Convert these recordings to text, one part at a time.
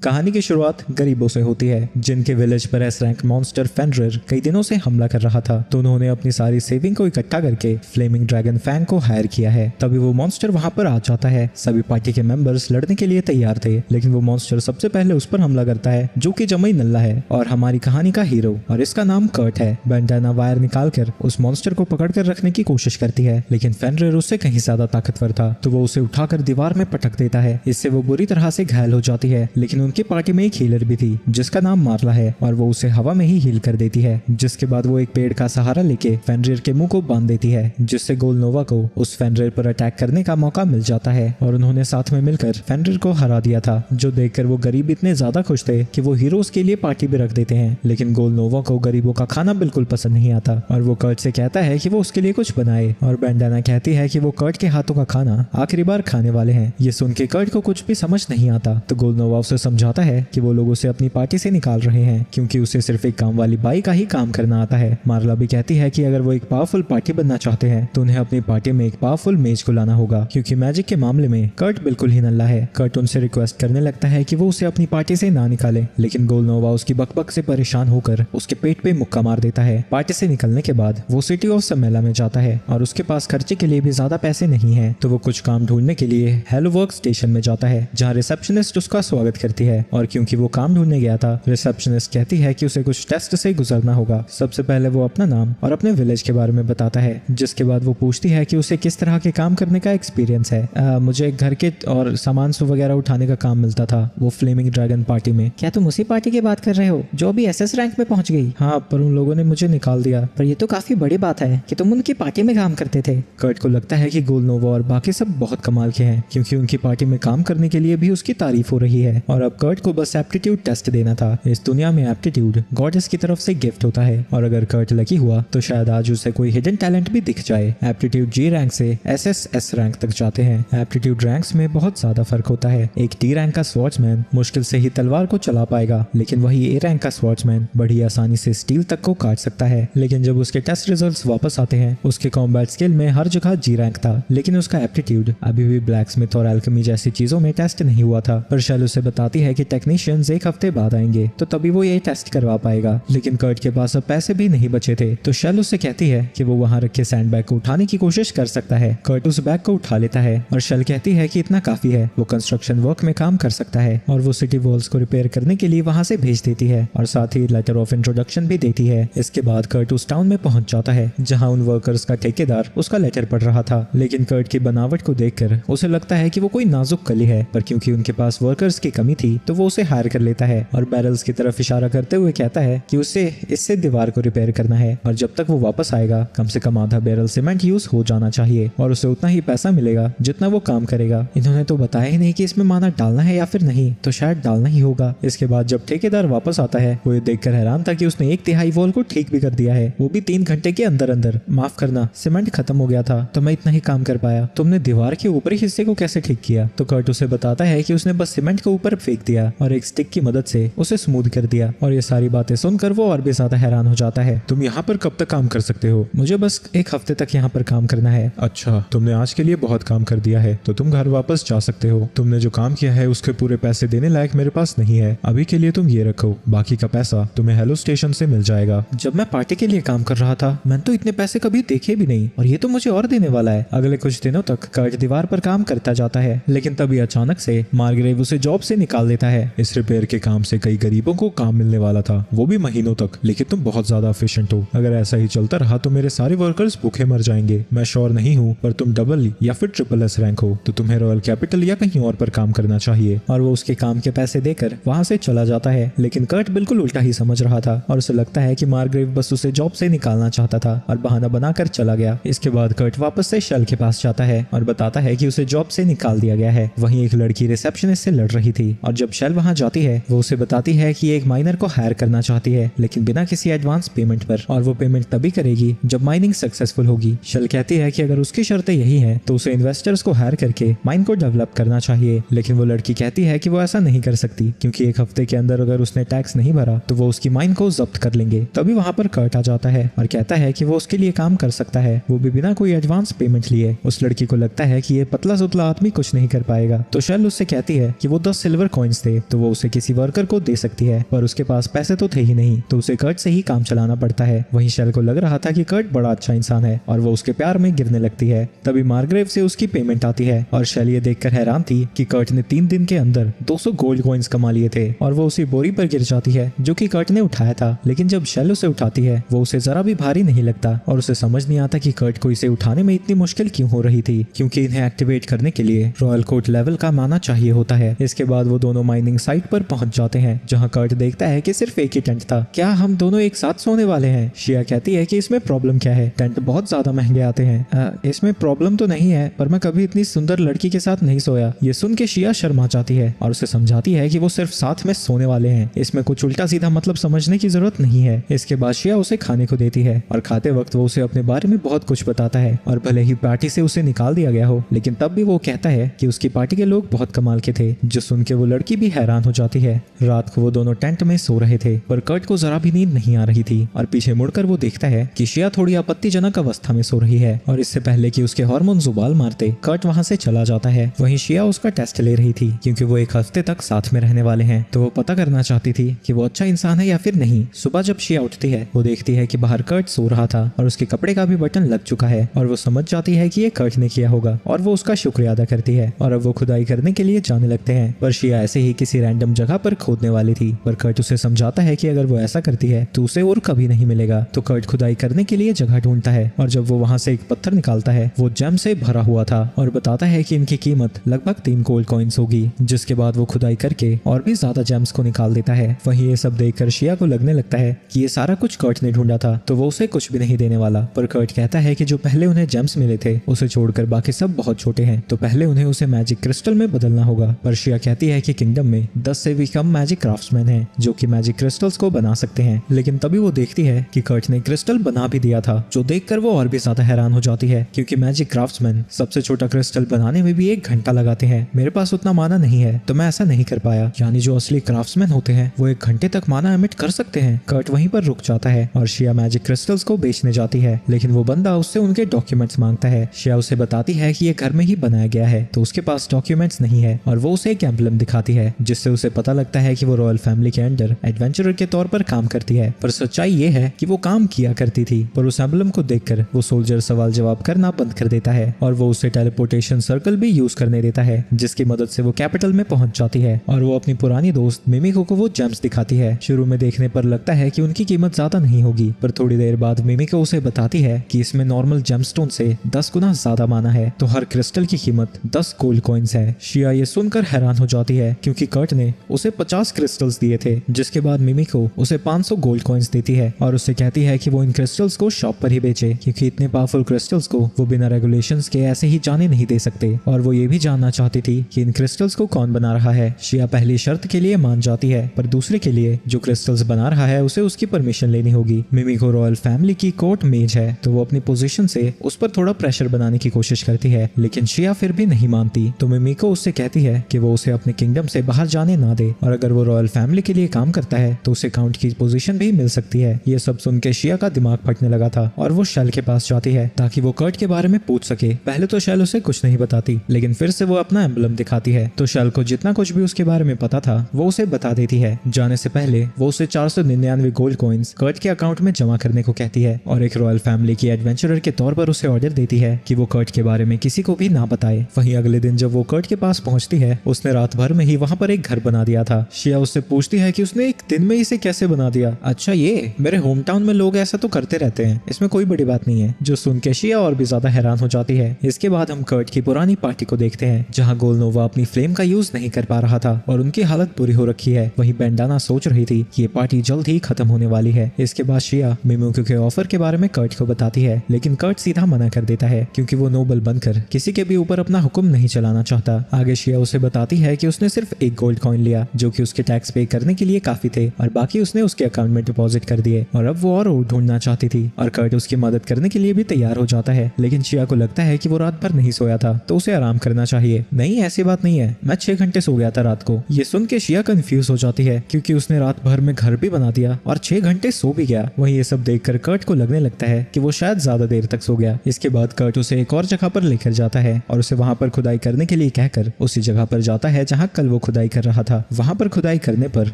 कहानी की शुरुआत गरीबों से होती है जिनके विलेज पर एस रैंक मॉन्स्टर फेनरिर कई दिनों से हमला कर रहा था। तो उन्होंने अपनी सारी सेविंग को इकट्ठा करके फ्लेमिंग ड्रैगन फैंग को हायर किया है। तभी वो मॉन्स्टर वहां पर आ जाता है। सभी पार्टी के मेंबर्स लड़ने के लिए तैयार थे, लेकिन वो मॉन्स्टर सबसे पहले उस पर हमला करता है जो कि जमई नल्ला है और हमारी कहानी का हीरो, और इसका नाम कर्ट है। बैंडाना वायर निकालकर उस मॉन्स्टर को पकड़ कर रखने की कोशिश करती है, लेकिन फेनरिर उससे कहीं ज्यादा ताकतवर था, तो वो उसे उठाकर दीवार में पटक देता है। इससे वो बुरी तरह से घायल हो जाती है। लेकिन उनकी पार्टी में एक हीलर भी थी जिसका नाम मार्ला है, और वो उसे हवा में ही हील कर देती है। जिसके बाद वो एक पेड़ का सहारा लेके फेनरिर के मुंह को बांध देती है, जिससे गोलनोवा को उस फेनरिर पर अटैक करने का मौका मिल जाता है और उन्होंने साथ में मिलकर फेनरिर को हरा दिया था। जो देखकर वो गरीब इतने ज्यादा खुश थे कि वो हीरोज के लिए पार्टी भी रख देते हैं। लेकिन गोलनोवा को गरीबों का खाना बिल्कुल पसंद नहीं आता और वो कर्ट से कहता है कि वो उसके लिए कुछ बनाए, और बैंडाना कहती है कि वो कर्ट के हाथों का खाना आखिरी बार खाने वाले हैं। ये सुन के कर्ट को कुछ भी समझ नहीं आता, तो गोलनोवा उसे समझाता है कि वो लोग उसे अपनी पार्टी से निकाल रहे हैं क्योंकि उसे सिर्फ एक काम वाली बाई का ही काम करना आता है। मार्ला भी कहती है कि अगर वो एक पावरफुल पार्टी बनना चाहते हैं तो उन्हें अपनी पार्टी में एक पावरफुल मेज को लाना होगा, क्योंकि मैजिक के मामले में कर्ट बिल्कुल ही नल्ला है। कर्ट उनसे रिक्वेस्ट करने लगता है कि वो उसे अपनी पार्टी से ना निकाले, लेकिन गोलनोवा उसकी बकबक से परेशान होकर उसके पेट पे मुक्का मार देता है। पार्टी से निकलने के बाद वो सिटी ऑफ समेला में जाता है और उसके पास खर्चे के लिए भी ज्यादा पैसे नहीं है, तो वो कुछ काम ढूंढने के लिए हेलो वर्क स्टेशन में जाता है, जहाँ रिसेप्शनिस्ट उसका स्वागत करती है। और क्योंकि वो काम ढूंढने गया था, रिसेप्शनिस्ट कहती है कि उसे कुछ टेस्ट से गुजरना होगा। सबसे पहले वो अपना नाम और अपने विलेज के बारे में बताता है, जिसके बाद वो पूछती है कि उसे किस तरह के काम करने का एक्सपीरियंस है। मुझे घर के और सामान वगैरह उठाने का काम मिलता था वो फ्लेमिंग ड्रैगन पार्टी में। क्या तुम उसी पार्टी की बात कर रहे हो जो अभी एसएस रैंक में पहुंच गई? हाँ, पर उन लोगों ने मुझे निकाल दिया। पर ये तो काफी बड़ी बात है कि तुम उनकी पार्टी में काम करते थे। कर्ट को लगता है कि गोलनोवा और बाकी सब बहुत कमाल के हैं, क्योंकि उनकी पार्टी में काम करने के लिए भी उसकी तारीफ हो रही है। और अब कर्ट को बस एप्टीट्यूड टेस्ट देना था। इस दुनिया में एप्टीट्यूड गॉडेस की तरफ से गिफ्ट होता है, और अगर कर्ट लकी हुआ तो शायद आज उसे कोई हिडन टैलेंट भी दिख जाए। एप्टीट्यूड जी रैंक से एसएस रैंक तक जाते हैं। एप्टीट्यूड रैंक्स में बहुत ज्यादा फर्क होता है। एक डी रैंक का स्वॉर्ड्समैन मुश्किल से ही तलवार को चला पाएगा, लेकिन वही ए रैंक का स्वॉर्ड्समैन बड़ी आसानी से स्टील तक को काट सकता है। लेकिन जब उसके टेस्ट रिजल्ट्स वापस आते हैं, उसके कॉम्बैट स्किल में हर जगह जी रैंक था, लेकिन उसका एप्टीट्यूड अभी भी ब्लैक स्मिथ और एल्केमी जैसी चीजों में टेस्ट नहीं हुआ था। पर शेल उसे बताती है कि टेक्नीशियंस एक हफ्ते बाद आएंगे, तो तभी वो ये टेस्ट करवा पाएगा। लेकिन कर्ट के पास अब पैसे भी नहीं बचे थे, तो शेल उससे कहती है कि वो वहां रखे सैंडबैग को उठाने की कोशिश कर सकता है। कर्ट उस बैग को उठा लेता है और शेल कहती है कि इतना काफी है, वो कंस्ट्रक्शन वर्क में काम कर सकता है, और वो सिटी वॉल्स को रिपेयर करने के लिए वहां से भेज देती है, और साथ ही लेटर ऑफ इंट्रोडक्शन भी देती है। इसके बाद कर्ट उस टाउन में पहुंच जाता है जहां उन वर्कर्स का ठेकेदार उसका लेटर पढ़ रहा था। लेकिन कर्ट की बनावट को देखकर उसे लगता है कि वो कोई नाजुक कली है, पर क्योंकि उनके पास वर्कर्स की कमी थी तो वो उसे हायर कर लेता है और बैरल्स की तरफ इशारा करते हुए कहता है कि उसे इससे दीवार को रिपेयर करना है, और जब तक वो वापस आएगा कम से कम आधा बैरल सीमेंट यूज हो जाना चाहिए, और उसे उतना ही पैसा मिलेगा जितना वो काम करेगा। इन्होंने तो बताया ही नहीं कि इसमें माना डालना है या फिर नहीं, तो शायद डालना ही होगा। इसके बाद जब ठेकेदार वापस आता है, वो ये देखकर हैरान था कि उसने 1/3 वॉल को ठीक भी कर दिया है, वो भी 3 घंटे के अंदर अंदर। माफ करना, सीमेंट खत्म हो गया था तो मैं इतना ही काम कर पाया। तुमने दीवार के ऊपरी हिस्से को कैसे ठीक किया? तो कर्ट उसे बताता है कि उसने बस सीमेंट को ऊपर फेंक दिया और एक स्टिक की मदद से उसे स्मूथ कर दिया। और ये सारी बातें सुनकर वो और भी ज्यादा हैरान हो जाता है। तुम यहाँ पर कब तक काम कर सकते हो? मुझे बस 1 हफ्ते तक यहाँ पर काम करना है। अच्छा, तुमने आज के लिए बहुत काम कर दिया है, तो तुम घर वापस जा सकते हो। तुमने जो काम किया है उसके पूरे पैसे देने लायक मेरे पास नहीं है। अभी के लिए तुम ये रखो, बाकी का पैसा तुम्हें हेलो स्टेशन से मिल जाएगा। जब मैं पार्टी के लिए काम कर रहा था मैंने तो इतने पैसे कभी देखे भी नहीं, और ये तो मुझे और देने वाला है। अगले कुछ दिनों तक कर्ट दीवार पर काम करता जाता है, लेकिन तभी अचानक से मार्ग्रेव उसे जॉब से निकाल देता है। इस रिपेयर के काम से कई गरीबों को काम मिलने वाला था, वो भी महीनों तक, लेकिन तुम बहुत ज्यादा एफिशिएंट हो। अगर ऐसा ही चलता रहा तो मेरे सारे वर्कर्स भूखे मर जाएंगे। मैं श्योर नहीं हूँ, पर तुम डबल या फिर ट्रिपल एस रैंक हो तो तुम्हें रॉयल कैपिटल या कहीं और पर काम करना चाहिए। और वो उसके काम के पैसे देकर वहाँ से चला जाता है। लेकिन कर्ट बिल्कुल उल्टा ही समझ रहा था, और उसे लगता है कि मार्ग्रेव बस उसे जॉब से निकालना चाहता था और बहाना बनाकर चला गया। इसके बाद कर्ट वापस से शेल के पास जाता है और बताता है कि उसे जॉब से निकाल दिया गया है। वहीं एक लड़की रिसेप्शनिस्ट से लड़ रही थी, और जब शेल वहां जाती है वो उसे बताती है कि एक माइनर को हायर करना चाहती है, लेकिन बिना किसी एडवांस पेमेंट पर, और वो पेमेंट तभी करेगी जब माइनिंग सक्सेसफुल होगी। शेल कहती है कि अगर उसकी शर्तें यही हैं तो उसे इन्वेस्टर्स को हायर करके माइन को डेवलप करना चाहिए। लेकिन वो लड़की कहती है कि वो ऐसा नहीं कर सकती, क्योंकि 1 हफ्ते के अंदर अगर उसने टैक्स नहीं भरा तो वो उसकी माइन को जब्त कर लेंगे। तभी वहां पर कर्ट आ जाता है और कहता है कि वो उसके लिए काम कर सकता है, वो भी बिना कोई एडवांस पेमेंट लिए। उस लड़की को लगता है कि ये पतला सुतला आदमी कुछ नहीं कर पाएगा, तो शेल उससे कहती है कि वो 10 सिल्वर कॉइन कॉइन्स थे तो वो उसे किसी वर्कर को दे सकती है, पर उसके पास पैसे तो थे ही नहीं, तो उसे कर्ट से ही काम चलाना पड़ता है। वहीं शेल को लग रहा था कि कर्ट बड़ा अच्छा इंसान है और वो उसके प्यार में गिरने लगती है। तभी मार्ग्रेव से उसकी पेमेंट आती है और शेल ये देखकर हैरान थी कि कर्ट ने 3 दिन के अंदर 200 गोल्ड कॉइन्स कमा लिए थे और वो उसी बोरी पर गिर जाती है जो कि कर्ट ने उठाया था। लेकिन जब शेल उसे उठाती है वो उसे जरा भी भारी नहीं लगता और उसे समझ नहीं आता कि कर्ट को इसे उठाने में इतनी मुश्किल क्यों हो रही थी, क्योंकि इन्हें एक्टिवेट करने के लिए रॉयल कोर्ट लेवल का माना चाहिए होता है। इसके बाद वो दोनों माइनिंग साइट पर पहुंच जाते हैं जहां कर्ट देखता है कि सिर्फ एक ही टेंट था। क्या हम दोनों एक साथ सोने वाले हैं? शिया कहती है कि इसमें प्रॉब्लम क्या है, टेंट बहुत ज्यादा महंगे आते हैं। इसमें प्रॉब्लम तो नहीं है, पर मैं कभी इतनी सुंदर लड़की के साथ नहीं सोया। ये सुन के शिया शर्मा जाती है और उसे समझाती है कि वो सिर्फ साथ में सोने वाले हैं, इसमें कुछ उल्टा सीधा मतलब समझने की जरूरत नहीं है। इसके बाद शिया उसे खाने को देती है और खाते वक्त वो उसे अपने बारे में बहुत कुछ बताता है और भले ही पार्टी से उसे निकाल दिया गया हो, लेकिन तब भी वो कहता है कि उसकी पार्टी के लोग बहुत कमाल के थे, जो सुन के वो लड़की भी हैरान हो जाती है। रात को वो दोनों टेंट में सो रहे थे पर कर्ट को जरा भी नींद नहीं आ रही थी और पीछे मुड़कर वो देखता है कि शिया थोड़ी आपत्तिजनक अवस्था में सो रही है और इससे पहले कि उसके हार्मोन जुबाल मारते कर्ट वहां से चला जाता है। वहीं शिया उसका टेस्ट ले रही थी क्योंकि वो 1 हफ्ते तक साथ में रहने वाले हैं, तो वो पता करना चाहती थी कि वो अच्छा इंसान है या फिर नहीं। सुबह जब शिया उठती है वो देखती है कि बाहर कर्ट सो रहा था और उसके कपड़े का भी बटन लग चुका है और वो समझ जाती है कि ये कर्ट ने किया होगा और वो उसका शुक्रिया अदा करती है और अब वो खुदाई करने के लिए जाने लगते हैं। पर शिया ऐसे ही किसी रैंडम जगह पर खोदने वाली थी, पर कर्ट उसे समझाता है कि अगर वो ऐसा करती है तो उसे और कभी नहीं मिलेगा। तो कर्ट खुदाई करने के लिए जगह ढूंढता है और जब वो वहां से एक पत्थर निकालता है वो जेम से भरा हुआ था और बताता है कि इनकी कीमत लगभग 3 गोल्ड कॉइन्स होगी। जिसके बाद वो खुदाई करके और भी ज्यादा जेम्स को निकाल देता है। वहीं ये सब देखकर शिया को लगने लगता है कि ये सारा कुछ कर्ट ने ढूंढा था, तो वो उसे कुछ भी नहीं देने वाला। पर कर्ट कहता है कि जो पहले उन्हें जेम्स मिले थे उसे छोड़कर बाकी सब बहुत छोटे हैं, तो पहले उन्हें उसे मैजिक क्रिस्टल में बदलना होगा। पर शिया कहती है कि किंगडम में 10 से भी कम मैजिक क्राफ्ट्समैन हैं जो कि मैजिक क्रिस्टल्स को बना सकते हैं। लेकिन तभी वो देखती है कि कर्ट ने क्रिस्टल बना भी दिया था, जो देखकर वो और भी ज्यादा हैरान हो जाती है क्योंकि मैजिक क्राफ्ट्समैन सबसे छोटा क्रिस्टल बनाने में भी 1 घंटा लगाते हैं। मेरे पास उतना माना नहीं है तो मैं ऐसा नहीं कर पाया, यानी जो असली क्राफ्ट्समैन होते हैं वो 1 घंटे तक माना एमिट कर सकते हैं। कर्ट वहीं पर रुक जाता है और शिया मैजिक क्रिस्टल्स को बेचने जाती है, लेकिन वो बंदा उससे उनके डॉक्यूमेंट्स मांगता है। शिया उसे बताती है कि ये घर में ही बनाया गया है, तो उसके पास डॉक्यूमेंट्स नहीं है और वो उसे एक एम्बलम दिखाती है जिससे उसे पता लगता है कि वो रॉयल फैमिली के अंडर एडवेंचरर के तौर पर काम करती है। पर सच्चाई ये है कि वो काम किया करती थी, पर उस एम्बलम को देखकर वो सोल्जर सवाल जवाब करना बंद कर देता है और वो उसे टेलीपोर्टेशन सर्कल भी यूज करने देता है, जिसकी मदद से वो कैपिटल में पहुंच जाती है और वो अपनी पुरानी दोस्त मिमिको को वो जेम्स दिखाती है। शुरू में देखने पर लगता है कि उनकी कीमत ज्यादा नहीं होगी, पर थोड़ी देर बाद मिमिको उसे बताती है कि इसमें नॉर्मल जेमस्टोन से 10 गुना ज्यादा माना है, तो हर क्रिस्टल की कीमत 10 गोल्ड कॉइन्स है। शिया ये सुनकर हैरान हो जाती है क्योंकि कर्ट ने उसे 50 क्रिस्टल्स दिए थे, जिसके बाद मिमिको उसे 500 गोल्ड कॉइन्स देती है और उससे कहती है कि वो इन क्रिस्टल्स को शॉप पर ही बेचे क्योंकि इतने पावरफुल क्रिस्टल्स को वो बिना रेगुलेशंस के ऐसे ही जाने नहीं दे सकते। और वो ये भी जानना चाहती थी कि इन क्रिस्टल्स को कौन बना रहा है। शिया पहली शर्त के लिए मान जाती है, पर दूसरे के लिए जो क्रिस्टल्स बना रहा है उसे उसकी परमिशन लेनी होगी। मिमिको रॉयल फैमिली की कोर्ट मेज है, तो वो अपनी पोजीशन से उस पर थोड़ा प्रेशर बनाने की कोशिश करती है, लेकिन शिया फिर भी नहीं मानती। तो मिमिको उससे कहती है कि वो उसे अपने किंगडम से बाहर जाने ना दे और अगर वो रॉयल फैमिली के लिए काम करता है तो उसे काउंट की पोजीशन भी मिल सकती है। ये सब सुन के शिया का दिमाग फटने लगा था और वो शेल के पास जाती है ताकि वो कर्ट के बारे में पूछ सके। पहले तो शेल उसे कुछ नहीं बताती, लेकिन फिर से वो अपना एम्बलम दिखाती है, तो शेल को जितना कुछ भी उसके बारे में पता था वो उसे बता देती है। जाने से पहले वो उसे 499 गोल्ड कॉइन्स कर्ट के अकाउंट में जमा करने को कहती है और एक रॉयल फैमिली की एडवेंचरर के तौर पर उसे ऑर्डर देती है कि वो कर्ट के बारे में किसी को भी ना बताए। वहीं अगले दिन जब वो कर्ट के पास पहुंचती है, उसने रात भर में ही वहां पर एक घर बना दिया था। शिया उससे पूछती है कि उसने एक दिन में इसे कैसे बना दिया। अच्छा, ये मेरे होम टाउन में लोग ऐसा तो करते रहते हैं, इसमें कोई बड़ी बात नहीं है। जो सुन के शिया और भी ज्यादा हैरान हो जाती है। इसके बाद हम कर्ट की पुरानी पार्टी को देखते हैं जहाँ गोलनोवा अपनी फ्लेम का यूज नहीं कर पा रहा था और उनकी हालत बुरी हो रखी है। वहीं बेंडाना सोच रही थी कि ये पार्टी जल्द ही खत्म होने वाली है। इसके बाद शिया मिमिको के ऑफर के बारे में कर्ट को बताती है, लेकिन कर्ट सीधा मना कर देता है क्योंकि वो नोबल बनकर किसी के भी ऊपर अपना हुक्म नहीं चलाना चाहता। आगे शिया उसे बताती है कि उसने सिर्फ 1 गोल्ड कॉइन लिया जो कि उसके टैक्स पे करने के लिए काफी थे और बाकी उसने उसके अकाउंट में डिपॉजिट कर दिए और अब वो और ढूंढना चाहती थी और कर्ट उसकी मदद करने के लिए भी तैयार हो जाता है। लेकिन शिया को लगता है कि वो रात भर नहीं सोया था तो उसे आराम करना चाहिए। नहीं, ऐसी बात नहीं है, मैं 6 घंटे सो गया था रात को। ये सुन के शिया कंफ्यूज हो जाती है क्योंकि उसने रात भर में घर भी बना दिया और 6 घंटे सो भी गया। वहीं ये सब देखकर कर्ट को लगने लगता है कि वो शायद ज्यादा देर तक सो गया। इसके बाद कर्ट उसे एक और जगह पर लेकर जाता है और उसे वहां पर खुदाई करने के लिए कहकर उसी जगह पर जाता है जहाँ कल वो खुदाई कर रहा था। वहाँ पर खुदाई करने पर